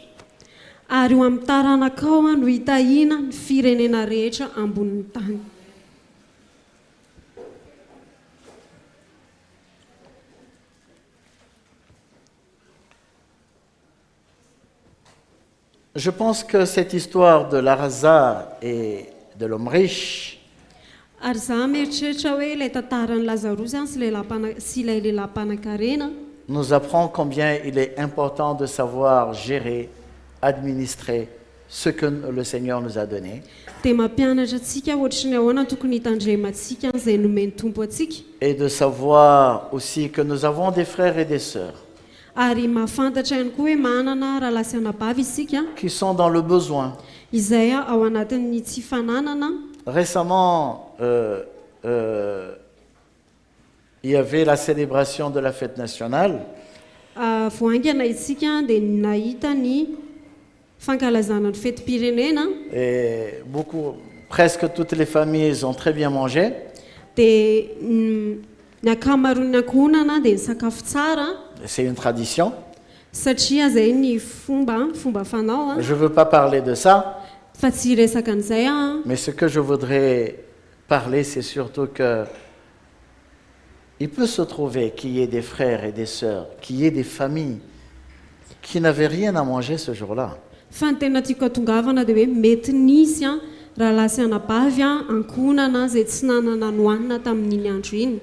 Ary ho amin'ny taranakao no hitahiana ny firenena rehetra ambonin'ny tany. Je pense que cette histoire de Lazare et de l'homme riche Ary zaho mieritreritra hoe ilay tantaran'ny Lazarosy sy ilay lehilahy mpanan-karena nous apprend combien il est important de savoir gérer, administrer ce que le Seigneur nous a donné dia mampianatra antsika ohatry ny ahoana tokony hitandremantsika izay nomeny tompo antsika. et de savoir aussi que nous avons des frères et des sœurs Ary mahafantatra ihany koa hoe manana rahalahy sy anabavy isika qui sont dans le besoin. izay ao anatin'ny tsy fananana. Récemment, il y avait la célébration de la fête nationale Voaingana isika dia nahita ny fankalazana ny fetim-pirenena Et presque toutes les familles ont très bien mangé. dia ny akamaroan'ny ankohonana dia ny sakafo tsara C'est une tradition. satria zay ny fomba fanao Je ne veux pas parler de ça, fa tsy resaka an'izay mais ce que je voudrais parler, c'est surtout que il peut se trouver qu'il y ait des frères et des sœurs, qu'il y ait des familles qui n'avaient rien à manger ce jour-là. fa ny tena tiako atongavana dia hoe mety nisy raha lasy anabavy ankohonana zay tsy nanana nohanina tamin'iny andro iny.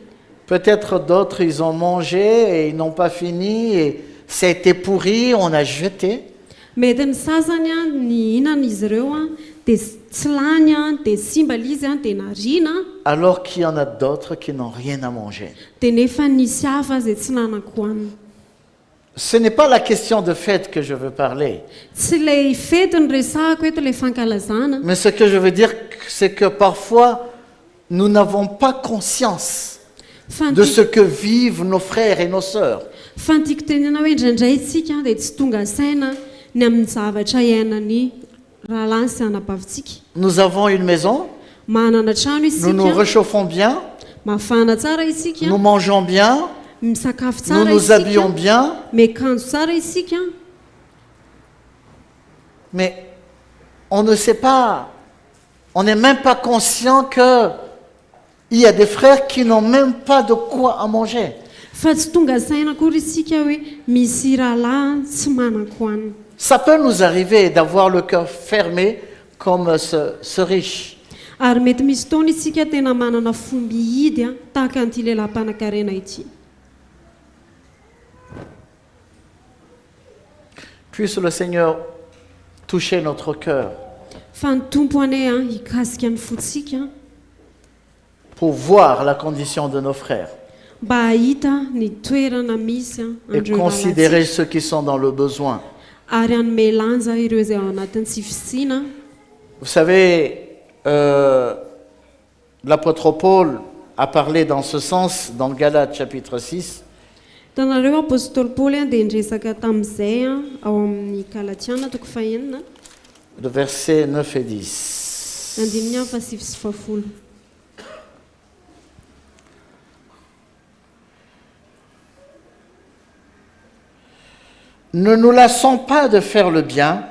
Peut-être d'autres, ils ont mangé et ils n'ont pas fini et ça a été pourri, on a jeté. mety ny sasany ny hinana izy ireo dia tsy lany dia simba izy dia narina Alors qu'il y en a d'autres qui n'ont rien à manger. dia nefa nisy hafa zay tsy nanako-hoanina. Ce n'est pas la question de fête que je veux parler. tsy ilay fety ny resahako eto ilay fankalazana Mais ce que je veux dire, c'est que parfois, nous n'avons pas conscience fa de ce que vivent nos frères et nos sœurs. ny tiako tenena hoe indraindray isika dia tsy tonga saina ny amin'ny zavatra iainany rahalahy sy anabavintsika. Nous avons une maison, manana trano nous nous isika réchauffons bien, mafana tsara isika nous mangeons bien, misakafo nous tsara nous habillons isika bien, miakanjo tsara isika mais on ne sait pas, on n'est même pas conscient qu'il y a des frères qui n'ont même pas de quoi à manger. fa tsy tonga saina akory isika hoe misy rahalahy tsy manako-hoanina. Ça peut nous arriver d'avoir le cœur fermé comme ce riche. ary mety misy taona isika tena manana fomby hidy tahaka an'ity lehilahy-mpanan-karena ity. Puisse le Seigneur toucher notre cœur fa ny tompo anay hikasika ny fotsika pour voir la condition de nos frères mba hahita ny toerana misy et andreo considérer lalahy ceux qui sont dans le besoin. ary hanome lanja ireo izay ao anatin'ny tsy fisiana. Vous savez, l'apôtre Paul a parlé dans ce sens dans Galates chapitre 6. Hitanareo apôstôly Paoly dia nresaka tamin'izay ao amin'ny Galatiana toko fahenina Le verset 9 et 10. andininy fa 9 sy 10. Ne nous lassons pas de faire le bien,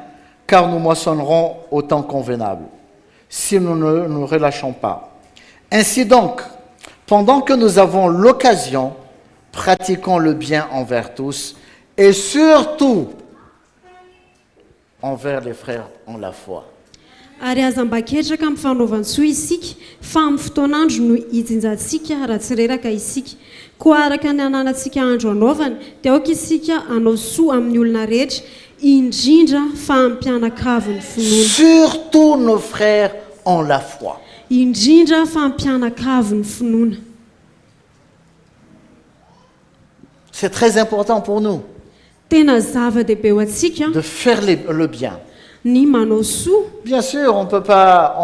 car nous moissonnerons au temps convenable, si nous ne nous relâchons pas. Ainsi donc, pendant que nous avons l'occasion, pratiquons le bien envers tous, et surtout envers les frères en la foi. Ary aza mba ketraka amin'ny fanaovansoa isika fa amin'ny fotoan'andro no hijinjantsika raha tsy reraka isika. Koa araka ny ananantsika andro anaovana dia aoka isika hanao soa amin'ny olona rehetra indrindra fa amin'ny mpianakavy ny finoana. Surtout nos frères en la foi. Indrindra fa amin'ny mpianakavy ny finoana. C'est très important pour nous Tena zava-dehibe ho antsika de faire le bien. ny manao soa. Bien sûr, on peut pas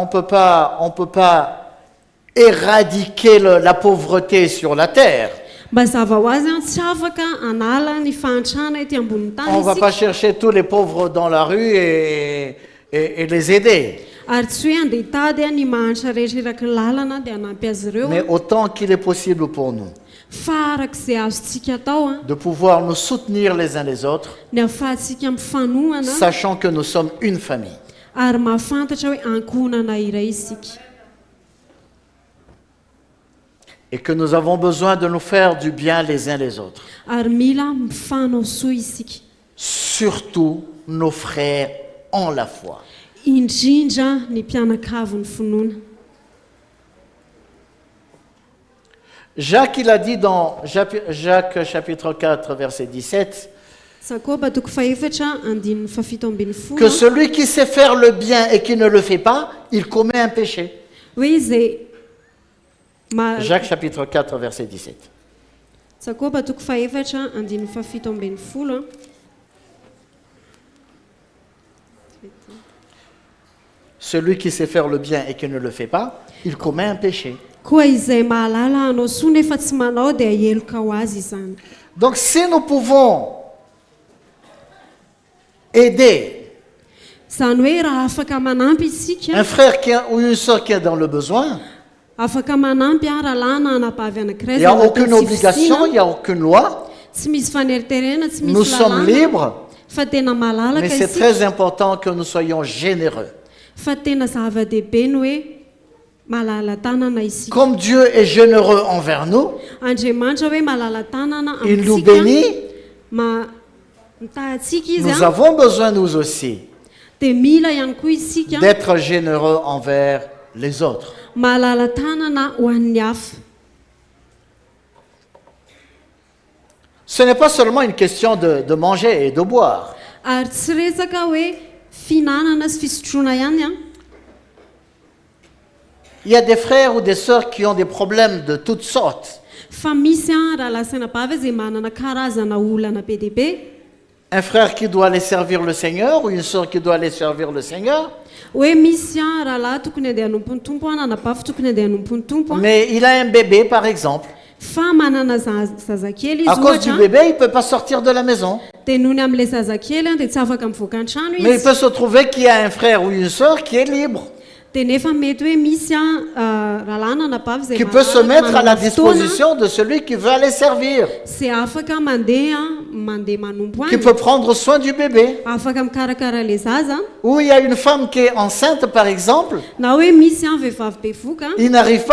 éradiquer la pauvreté sur la terre. Mba zava ho azy tsy afaka anala ny fahantrana ety ambonin'ny On ne va tany pas isika. chercher tous les pauvres dans la rue et les aider. Ary tsy hoe andeha hitady ny mahantra rehetra eraky ny lalana dia hanampy azy ireo Mais autant qu'il est possible pour nous fa arak'izay azontsika atao de pouvoir nous soutenir les uns les autres, ny ahafahantsika mifanohana sachant que nous sommes une famille. ary mahafantatra hoe ankohonana iray isika. Et que nous avons besoin de nous faire du bien les uns les autres. Ary mila mifanao soa isika. Surtout nos frères en la foi. Indrindra ny mpianakavy ny finoana. Jacques, il a dit dans Jacques chapitre 4, verset 17, Sakoba toko faefatra andininy fafito ambin'ny que folo celui qui sait faire le bien et qui ne le fait pas, il commet un péché. hoe izay Jacques chapitre 4, verset 17. Sakoba toko faefatra andininy fafito ambin'ny folo Celui qui sait faire le bien et qui ne le fait pas, il commet un péché. koa izay mahalala hanao soa nefa tsy manao dia aheloka ho azy izany. Donc si nous pouvons aider Zany hoe raha afaka manampy isika Un frère ou une sœur qui est dans le besoin, afaka manampy raha lahy na anapavy anankiray il n'y a aucune obligation, il n'y a aucune loi. tsy misy faneriterena tsy Nous misy sommes libres, fa tena malalaka mais c'est isika très important que nous soyons généreux. fa tena zava-dehibe ny hoe malala tanana isika. Comme Dieu est généreux envers nous, Andriamanitra hoe malala tanana il nous amintsika bénit, mitahatsika izy nous avons besoin nous aussi dia mila ihany koa isika d'être généreux envers les autres. malala tanana ho an'ny hafa. Ce n'est pas seulement une question de manger et de boire. Ary tsy resaka hoe finanana sy fisotroana ihany a. Il y a des frères ou des sœurs qui ont des problèmes de toutes sortes. Fa misy a raha lasana bavy izay manana karazana olana be dia be. Un frère qui doit aller servir le Seigneur ou une sœur qui doit aller servir le Seigneur, Hoe misy a raha lahy tokony handeha hanompo ny tompo a, nanabavy tokony handeha hanompo ny tompo a. mais il a un bébé par exemple. Fa manana zazakely À izy cause du ohatra bébé, il ne peut pas sortir de la maison. dia noho ny amin'ilay zazakely a dia tsy afaka mivoaka an-trano Mais il izy. peut se trouver qu'il y a un frère ou une sœur qui est libre, Dia nefa mety hoe misy a raha lahy nanabavy izay qui peut se malalaka, mettre à la manana fotoana, disposition de celui qui veut aller servir, sy afaka mandeha manompo qui any, peut prendre soin du bébé. afaka mikarakara le zaza. Ou il y a une femme qui est enceinte par exemple, Na hoe misy a vehivavy bevoka elle n'arrive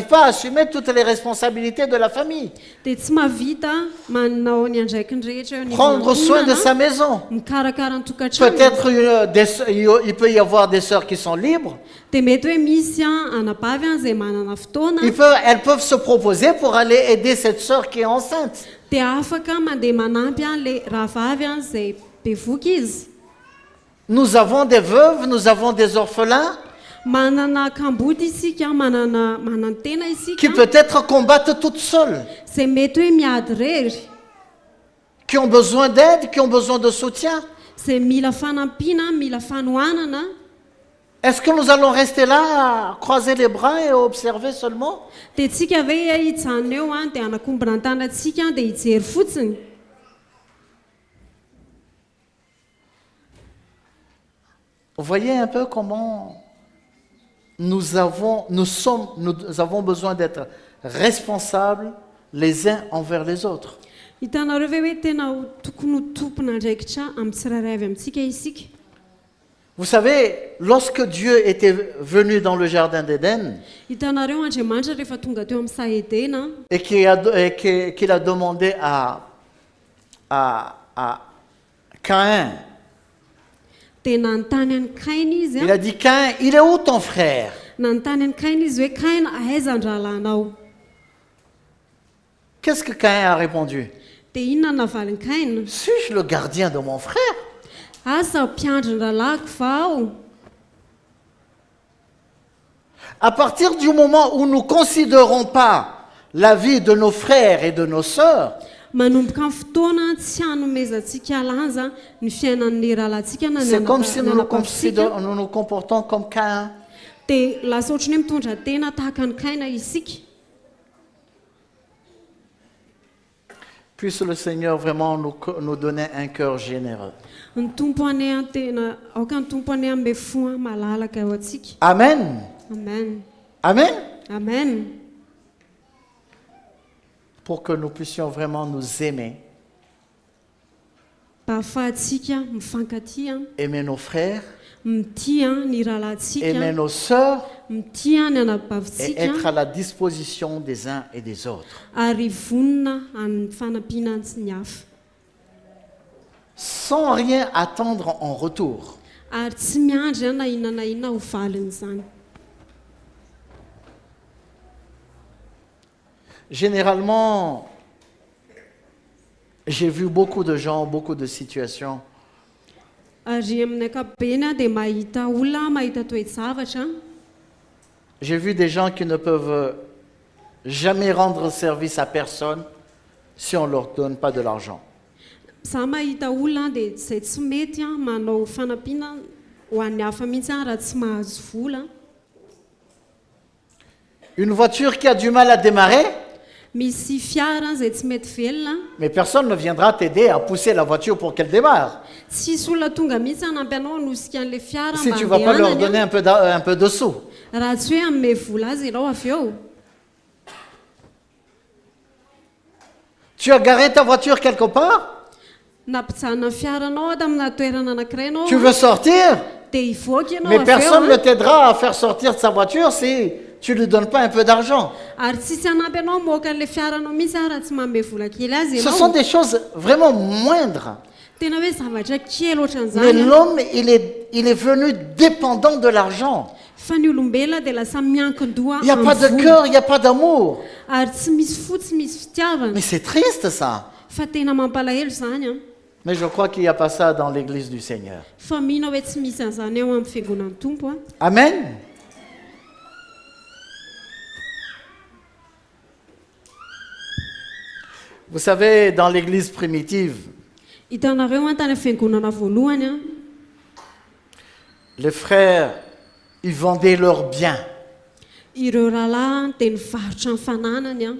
pas à assumer toutes les responsabilités de la famille. dia tsy mahavita manao ny andraikiny rehetra eo ny Prendre soin de manamponana, sa maison. mikarakara ny tokantrano. Peut-être il peut y avoir des sœurs qui sont libres. Dia mety hoe misy a anabavy a izay manana fotoana Elles peuvent se proposer pour aller aider cette sœur qui est enceinte. dia afaka mandeha manampy a le rahavavy a izay bevoka izy. Nous avons des veuves, nous avons des orphelins Manana kamboty isika, manantena qui isika peut-être combattent toutes seules, izay mety hoe miady rery, qui ont besoin d'aide, qui ont besoin de soutien. izay mila fanampiana, mila fanohanana. Est-ce que nous allons rester là à croiser les bras et observer seulement? Dia tsika ve hijanona eo a dia anakombona ny tanantsika dia hijery fotsiny. Vous voyez un peu comment nous avons besoin d'être responsables les uns envers les autres. Hitanareo ve hoe tena tokony ho tompona andraikitra amin'ny tsirairay avy amintsika isika. Vous savez, lorsque Dieu était venu dans le jardin d'Éden Hitanareo Andriamanitra rehefa tonga teo amin'ny Saedena et qu'il a demandé à Caïn, dia nanontany an'i Kaina izy il a. a dit, Caïn, il est où ton frère? Nanontany an'i Kaina izy hoe Kaina, aiza ny rahalanao? Qu'est-ce que Caïn a répondu? Dia inona navalin'i Kaina? Suis-je le gardien de mon frère? Asa mpiandry ny rahalahyko va aho? À partir du moment où nous ne considérons pas la vie de nos frères et de nos sœurs, Manomboka amin'ny fotoana tsy hanomezantsika lanja ny fiainan'ny rahalahintsika na ny c'est comme si anabavitsika, nous nous comportons comme Caïn. dia lasa ohatrany hoe mitondra tena tahaka ny Kaina isika. Puisse le Seigneur vraiment nous donner un cœur généreux. Ny tompo anay a tena aoka ny tompo anay amin'ny fo a malalaka ao antsika. Amen. Amen. Amen. Amen. Pour que nous puissions vraiment nous aimer, Mba ahafahantsika mifankatia, aimer nos frères, mitia ny aimer rahalahintsika, nos sœurs mitia ny et anabavitsika, être à la disposition des uns et des autres. ary vonona amin'ny fanampiana ny hafa. Sans rien attendre en retour. Ary tsy miandry na inona ho valin'izany. Généralement, j'ai vu beaucoup de gens, beaucoup de situations Ary amin'ny ankapobeny a dia mahita olona, mahita toe-javatra. J'ai vu des gens qui ne peuvent jamais rendre service à personne si on ne leur donne pas de l'argent. Za mahita olona dia izay tsy mety a manao fanampiana ho an'ny hafa mihitsy a raha tsy mahazo vola. Une voiture qui a du mal à démarrer, misy fiara izay tsy mety velona Mais personne ne viendra t'aider à pousser la voiture pour qu'elle démarre. tsisy olona tonga mihitsy hanampy anao hanosika an'ilay fiara Si mba tu ne vas pas leur handehanany donner un peu de sous. raha tsy hoe amme vola azy ianao avy eo. Tu as garé ta voiture quelque part, Nampijanona fiaranao tamina toerana anankiray ianao tu veux sortir, dia hivoaka ianao mais avy personne eo ne t'aidera à faire sortir de sa voiture si tu ne lui donnes pas un peu d'argent. ary tsisy hanampy anao moaka an'ilay fiaranao mihitsy raha tsy manome vola kely azy Ce sont ianao. des choses vraiment moindres. Tena hoe zavatra kely Mais ohatran'izany l'homme, il est venu dépendant de l'argent. fa ny olombelona dia lasa miankin-doha Il n'y a pas de amin'ny vola. cœur, il n'y a pas d'amour. Ary tsy misy fo tsy misy fitiavana Mais c'est triste ça. fa tena mampalahelo zany a. Mais je crois qu'il n'y a pas ça dans l'église du Seigneur. Fa mihina hoe tsy misy an'izany eo amin'ny fiangonan'ny tompo a. Amen. Vous savez, dans l'église primitive, Hitanareo a tany fiangonana voalohany a, les frères, ils vendaient leurs biens ireo rahalahy dia nivarotra ny fananany a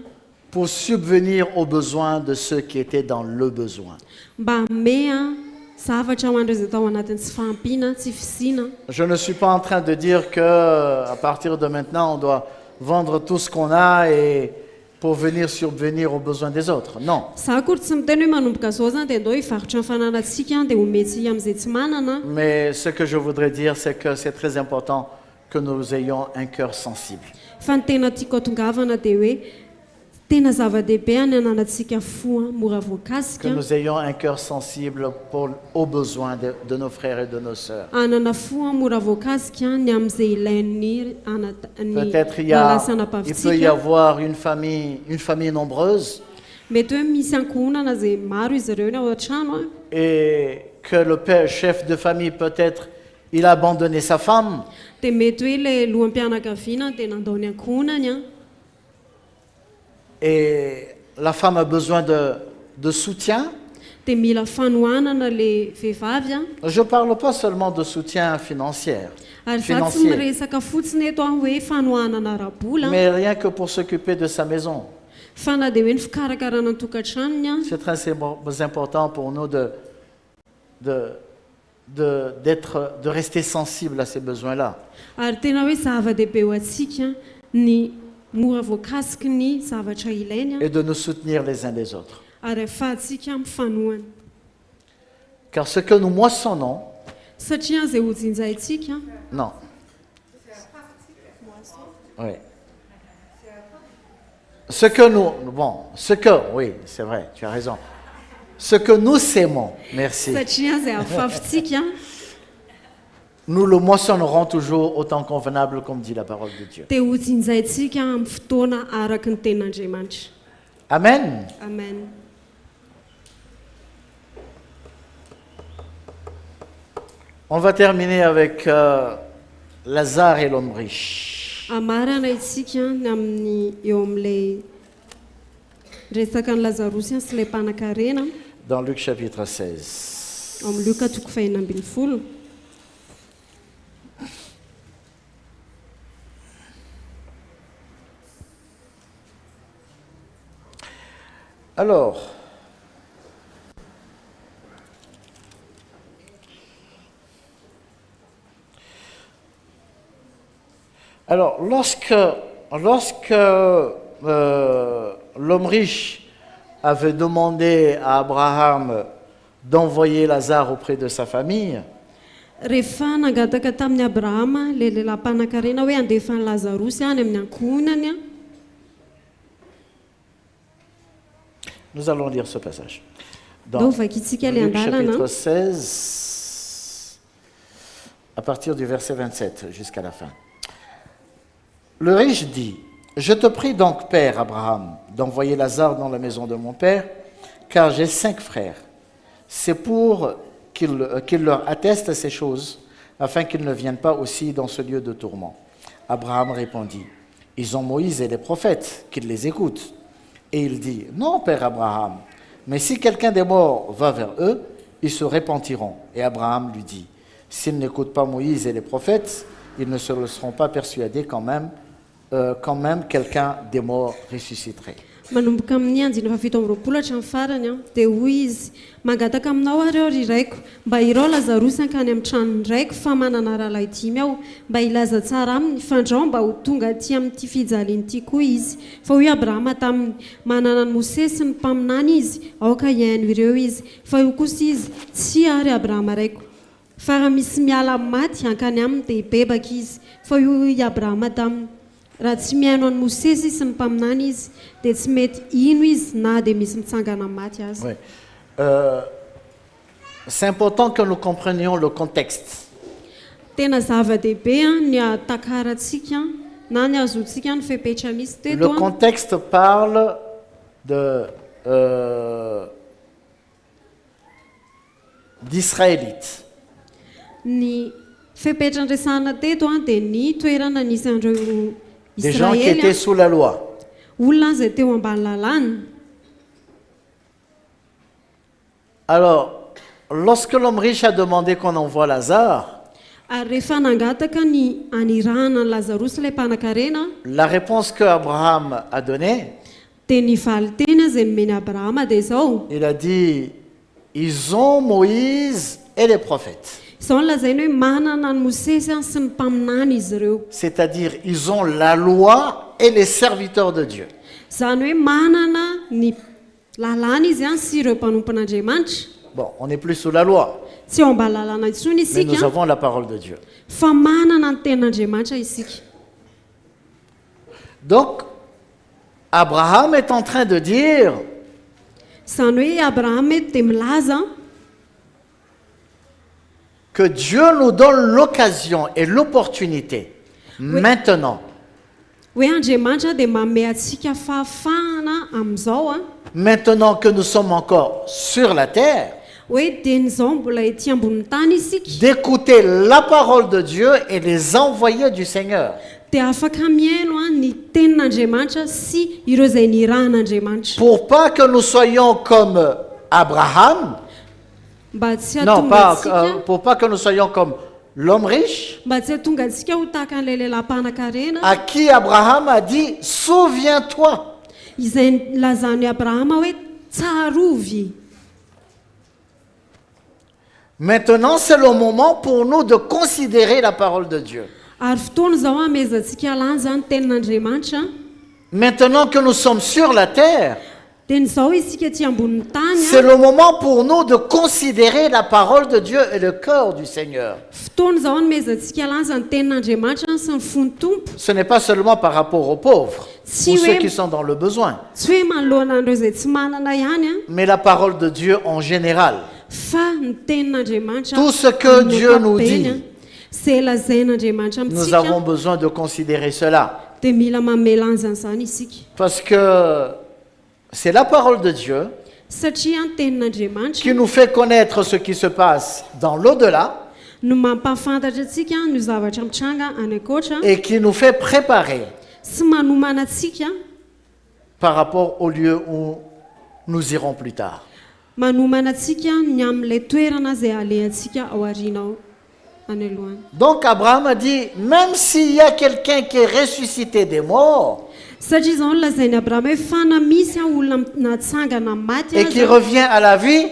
pour subvenir aux besoins de ceux qui étaient dans le besoin. mba hanome a zavatra ho an'ireo izay tao anatin'ny tsy fahampiana tsy fisiana. Je ne suis pas en train de dire que à partir de maintenant, on doit vendre tout ce qu'on a et pour venir subvenir aux besoins des autres. Non. Za kory tsy miteny hoe manomboka zao zany dia andao hivarotra ny fananantsika dia hometsy amin'izay tsy manana. Mais ce que je voudrais dire, c'est que c'est très important que nous ayons un cœur sensible. Fa ny tena tiako atongavana dia hoe tena zava-dehibe any ananantsika fo a, mora Que voakasika nous ayons un cœur sensible aux besoins de nos frères et de nos sœurs. anana fo a, mora voakasika ny amin'izay ilain'ny Peut-être lala il peut y sanapavitsika. avoir une famille nombreuse Mety hoe misy ankohonana izay maro izy ireo ny ao an-trano a, et que le père, chef de famille, peut-être, il a abandonné sa femme. dia mety hoe ilay loham-pianakaviana dia nandao ny ankohonany a, Et la femme a besoin de soutien. dia mila fanohanana ilay vehivavy a. Je ne parle pas seulement de soutien financier, Ary za tsy miresaka fotsiny eto aho hoe fanohanana ara-bola mais rien que pour s'occuper de sa maison. fa na dia hoe ny fikarakarana ny tokantranony a. C'est très important pour nous de rester sensibles à ces besoins-là. Ary tena hoe zava-dehibe ho antsika ny mora voakasiky ny zavatra ilainy a, Et de nous soutenir les uns les autres. ary ahafahantsika mifanohana Car ce que nous moissonnons, satria izay hojinjaintsika non. Oui. Oui, c'est vrai, tu as raison. Ce que nous sémons, merci, satria izay afafitsika nous le moissonnerons toujours au temps convenable, comme dit la parole de Dieu. dia hojinjaintsika amin'ny fotoana araky ny tenin'Andriamanitra. Amen. Amen. On va terminer avec Lazare et l'homme riche. Amarana itsika ny amin'ny eo amin'ilay resaka ny lazarosy sy ilay mpanan-karena Dans Luc chapitre 16. ao amin'ny Luka toko 2:12. Alors, lorsque l'homme riche avait demandé à Abraham d'envoyer Lazare auprès de sa famille, Rehefa nangataka tamin'ny Abrahama ilay lehilahy mpanan-karena hoe andefa ny lazarosy any amin'ny ankohonany a, nous allons lire ce passage. dao Dans vakitsika ilay Luc andalana chapitre 16, à partir du verset 27 jusqu'à la fin. Le riche dit, « Je te prie donc, Père Abraham, d'envoyer Lazare dans la maison de mon père, car j'ai 5 frères. C'est pour qu'il leur atteste ces choses, afin qu'ils ne viennent pas aussi dans ce lieu de tourment. » Abraham répondit, « Ils ont Moïse et les prophètes, qu'ils les écoutent. » Et il dit, « Non, Père Abraham, mais si quelqu'un des morts va vers eux, ils se repentiront. » Et Abraham lui dit, « S'ils n'écoutent pas Moïse et les prophètes, ils ne se seront pas persuadés quand même quelqu'un des morts ressusciterait. » manomboka amin'ny andiny efa fito amby roapolo hatramin'ny farany a dia hoy izy mangataka aminao areo ry raiko mba irao lazarosy ankany amin'ny tranony raiko fa manana rahalahy dimy aho mba hilaza tsara aminy fandrao mba ho tonga aty amin'ity fijaliany ity koa izy fa hoy abrahama taminy manana ny mosesy sy ny mpaminany izy aoka hiaino ireo izy fa io kosa izy tsy ary abrahama raiko fa raha misy miala maty ankany aminy dia hibebaka izy fa hoy abrahama taminy raha tsy miaino any mosesy sy ny mpaminany izy dia tsy mety ino izy na dia misy mitsangana maty azy. Oui. C'est important que nous comprenions le contexte. Tena zava-dehibe ny atakarantsika na ny azontsika ny fepetra misy teto. Le contexte parle d'Israélites. Ny fepetra andresana teto dia ny toerana nisy andreo Des gens qui étaient sous la loi. olona izay teo ambany lalàna. Alors, lorsque l'homme riche a demandé qu'on envoie Lazare, Ary rehefa nangataka ny anirahana ny lazarosy ilay mpanan-karena la réponse que Abraham a donnée, dia ny valiteny izay nomeny abrahama dia izao il a dit, ils ont Moïse et les prophètes. izao ny lazainy hoe manana ny mosesy sy ny mpaminany izy ireo. C'est-à-dire, ils ont la loi et les serviteurs de Dieu. Izany hoe manana ny lalàna izy sy ireo mpanompon'Andriamanitra. Bon, on n'est plus sous la loi, Tsy ao ambany lalàna intsony mais nous isika avons la parole de Dieu. fa manana ny ten'Andriamanitra isika. Donc, Abraham est en train de dire, Izany hoe abrahama eto dia milaza que Dieu nous donne l'occasion et l'opportunité, maintenant, hoe Andriamanitra dia manome antsika fahafahana amin'izao maintenant que nous sommes encore sur la terre, hoe dian'izao mbola ety ambonin'ny tany isika d'écouter la parole de Dieu et les envoyés du Seigneur. dia afaka mihaino ny tenin'Andriamanitra sy ireo izay nirahan'Andriamanitra Pour pas que nous soyons comme Abraham, mba tsy non, hahatonga pas, antsika pour pas que nous soyons comme l'homme riche, mba tsy hahatonga antsika ho tahaka an'ilay lehilahy mpanan-karena à qui Abraham a dit, souviens-toi. izay lazany abrahama hoe tsarovy. Maintenant, c'est le moment pour nous de considérer la parole de Dieu. Ary fotoana izao amezantsika lanja ny tenin'Andriamanitra Maintenant que nous sommes sur la terre, dia nyzao isika ty ambonin'ny c'est tany le moment pour nous de considérer la parole de Dieu et le cœur du Seigneur. fotoana izao nomezantsika lanja ny tenin'Andriamanitra sy ny fon'ny tompo. Ce n'est pas seulement par rapport aux pauvres Si ou ceux oui. qui sont dans le besoin, Tsy hoe manoloana an'ireo izay tsy manana ihany mais la parole de Dieu en général. fa ny tenin'Andriamanitra Tout ce que amin'ny Dieu nous ankapobeny, dit, izay lazain'Andriamanitra nous amintsika avons besoin de considérer cela. dia mila manome lanja an'izany isika Parce que c'est la parole de Dieu satria ny tenin'Andriamanitra qui nous fait connaître ce qui se passe dans l'au-delà no mampahafantatra antsika no zavatra mitranga any ankoatra et qui nous fait préparer sy manomana antsika par rapport au lieu où nous irons plus tard. manomana antsika ny amin'ilay toerana izay alehantsika ao aoriana ao any alohany. Donc Abraham a dit, même s'il y a quelqu'un qui est ressuscité des morts Satria izao no lazainy abrahama hoe fana misy olona natsangana maty et qui aza revient à la vie,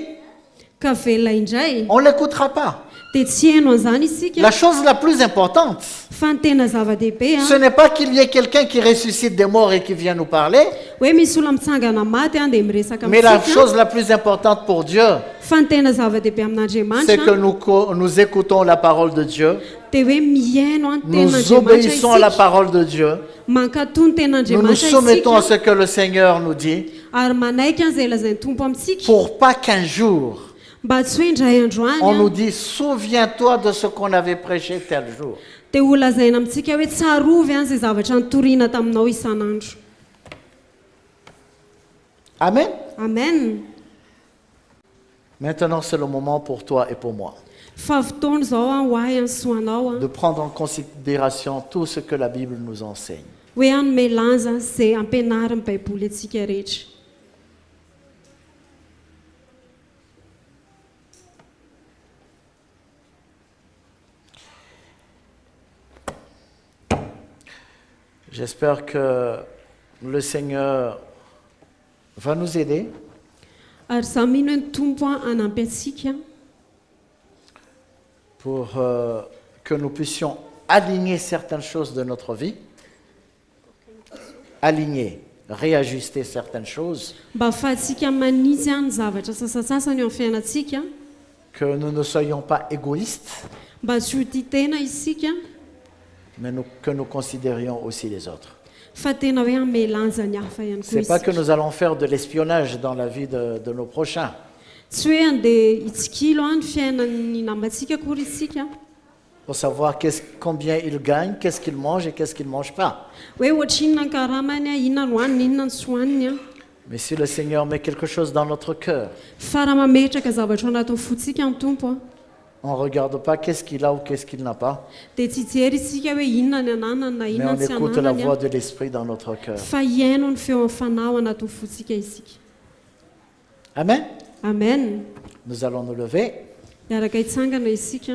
ka velona indray on ne l'écoutera pas. dia tsy haino an'izany isika La chose la plus importante, fa ny tena zava-dehibe ce n'est pas qu'il y ait quelqu'un qui ressuscite des morts et qui vient nous parler, hoe misy olona mitsangana maty dia miresaka mais la amintsika chose la plus importante pour Dieu, fa ny tena zava-dehibe c'est amin'Andriamanitra que nous écoutons la parole de Dieu, dia hoe mihaino any nous tenin'Andriamanitra obéissons à la isika parole de Dieu, mankatoy ny nous nous tenin'Andriamanitra soumettons à isika ce que le Seigneur nous dit, ary manaiky an'izay lazainy tompo amintsika pour pas qu'un jour, mba tsy hoe indray andro on nous any dit, souviens-toi de ce qu'on avait prêché tel jour. dia ho lazaina amintsika hoe tsarovy any izay zavatra nitoriana taminao isan'andro. Amen. Amen. Maintenant, c'est le moment pour toi et pour moi Fa fotoana izao ho ahy any sy ho anao de prendre en considération tout ce que la Bible nous enseigne. hoe hanome lanja izay ampianariny baiboly antsika rehetra. J'espère que le Seigneur va nous aider ary za mino hoe ny tompo hanampy atsika pour que nous puissions aligner certaines choses de notre vie, aligner, réajuster certaines choses, mba ahafahantsika manitsy ny zavatra sasasasany eo amin'ny fiainantsika, que nous ne soyons pas égoïstes, mba tsy ho tia tena isika mais que nous considérions aussi les autres. fa tena hoe amelanja ny hafa ihany Ce n'est koa pas que isika. nous allons faire de l'espionnage dans la vie de nos prochains, Tsy hoe andeha hitsikilo ny fiainan'ny namantsika kory isika pour savoir combien ils gagnent, qu'est-ce qu'ils mangent et qu'est-ce qu'ils ne mangent pas. hoe ohatra inona ny karamany inona no hoaniny inona ny tsy hoaniny a. Mais si le Seigneur met quelque chose dans notre cœur, Fa raha mametraka zavatra ao anatin'ny fotsika ny tompo a, on ne regarde pas qu'est-ce qu'il a ou qu'est-ce qu'il n'a pas, dia tsy jery isika hoe inona ny ananany na mais inona on ny tsy écoute la ananany voix a, de l'Esprit dans notre cœur. fa hiaino ny feo amin'ny fanahy ao anatin'ny fotsika isika. Amen. Amen. Nous allons nous lever. Miaraka hitsangana isika.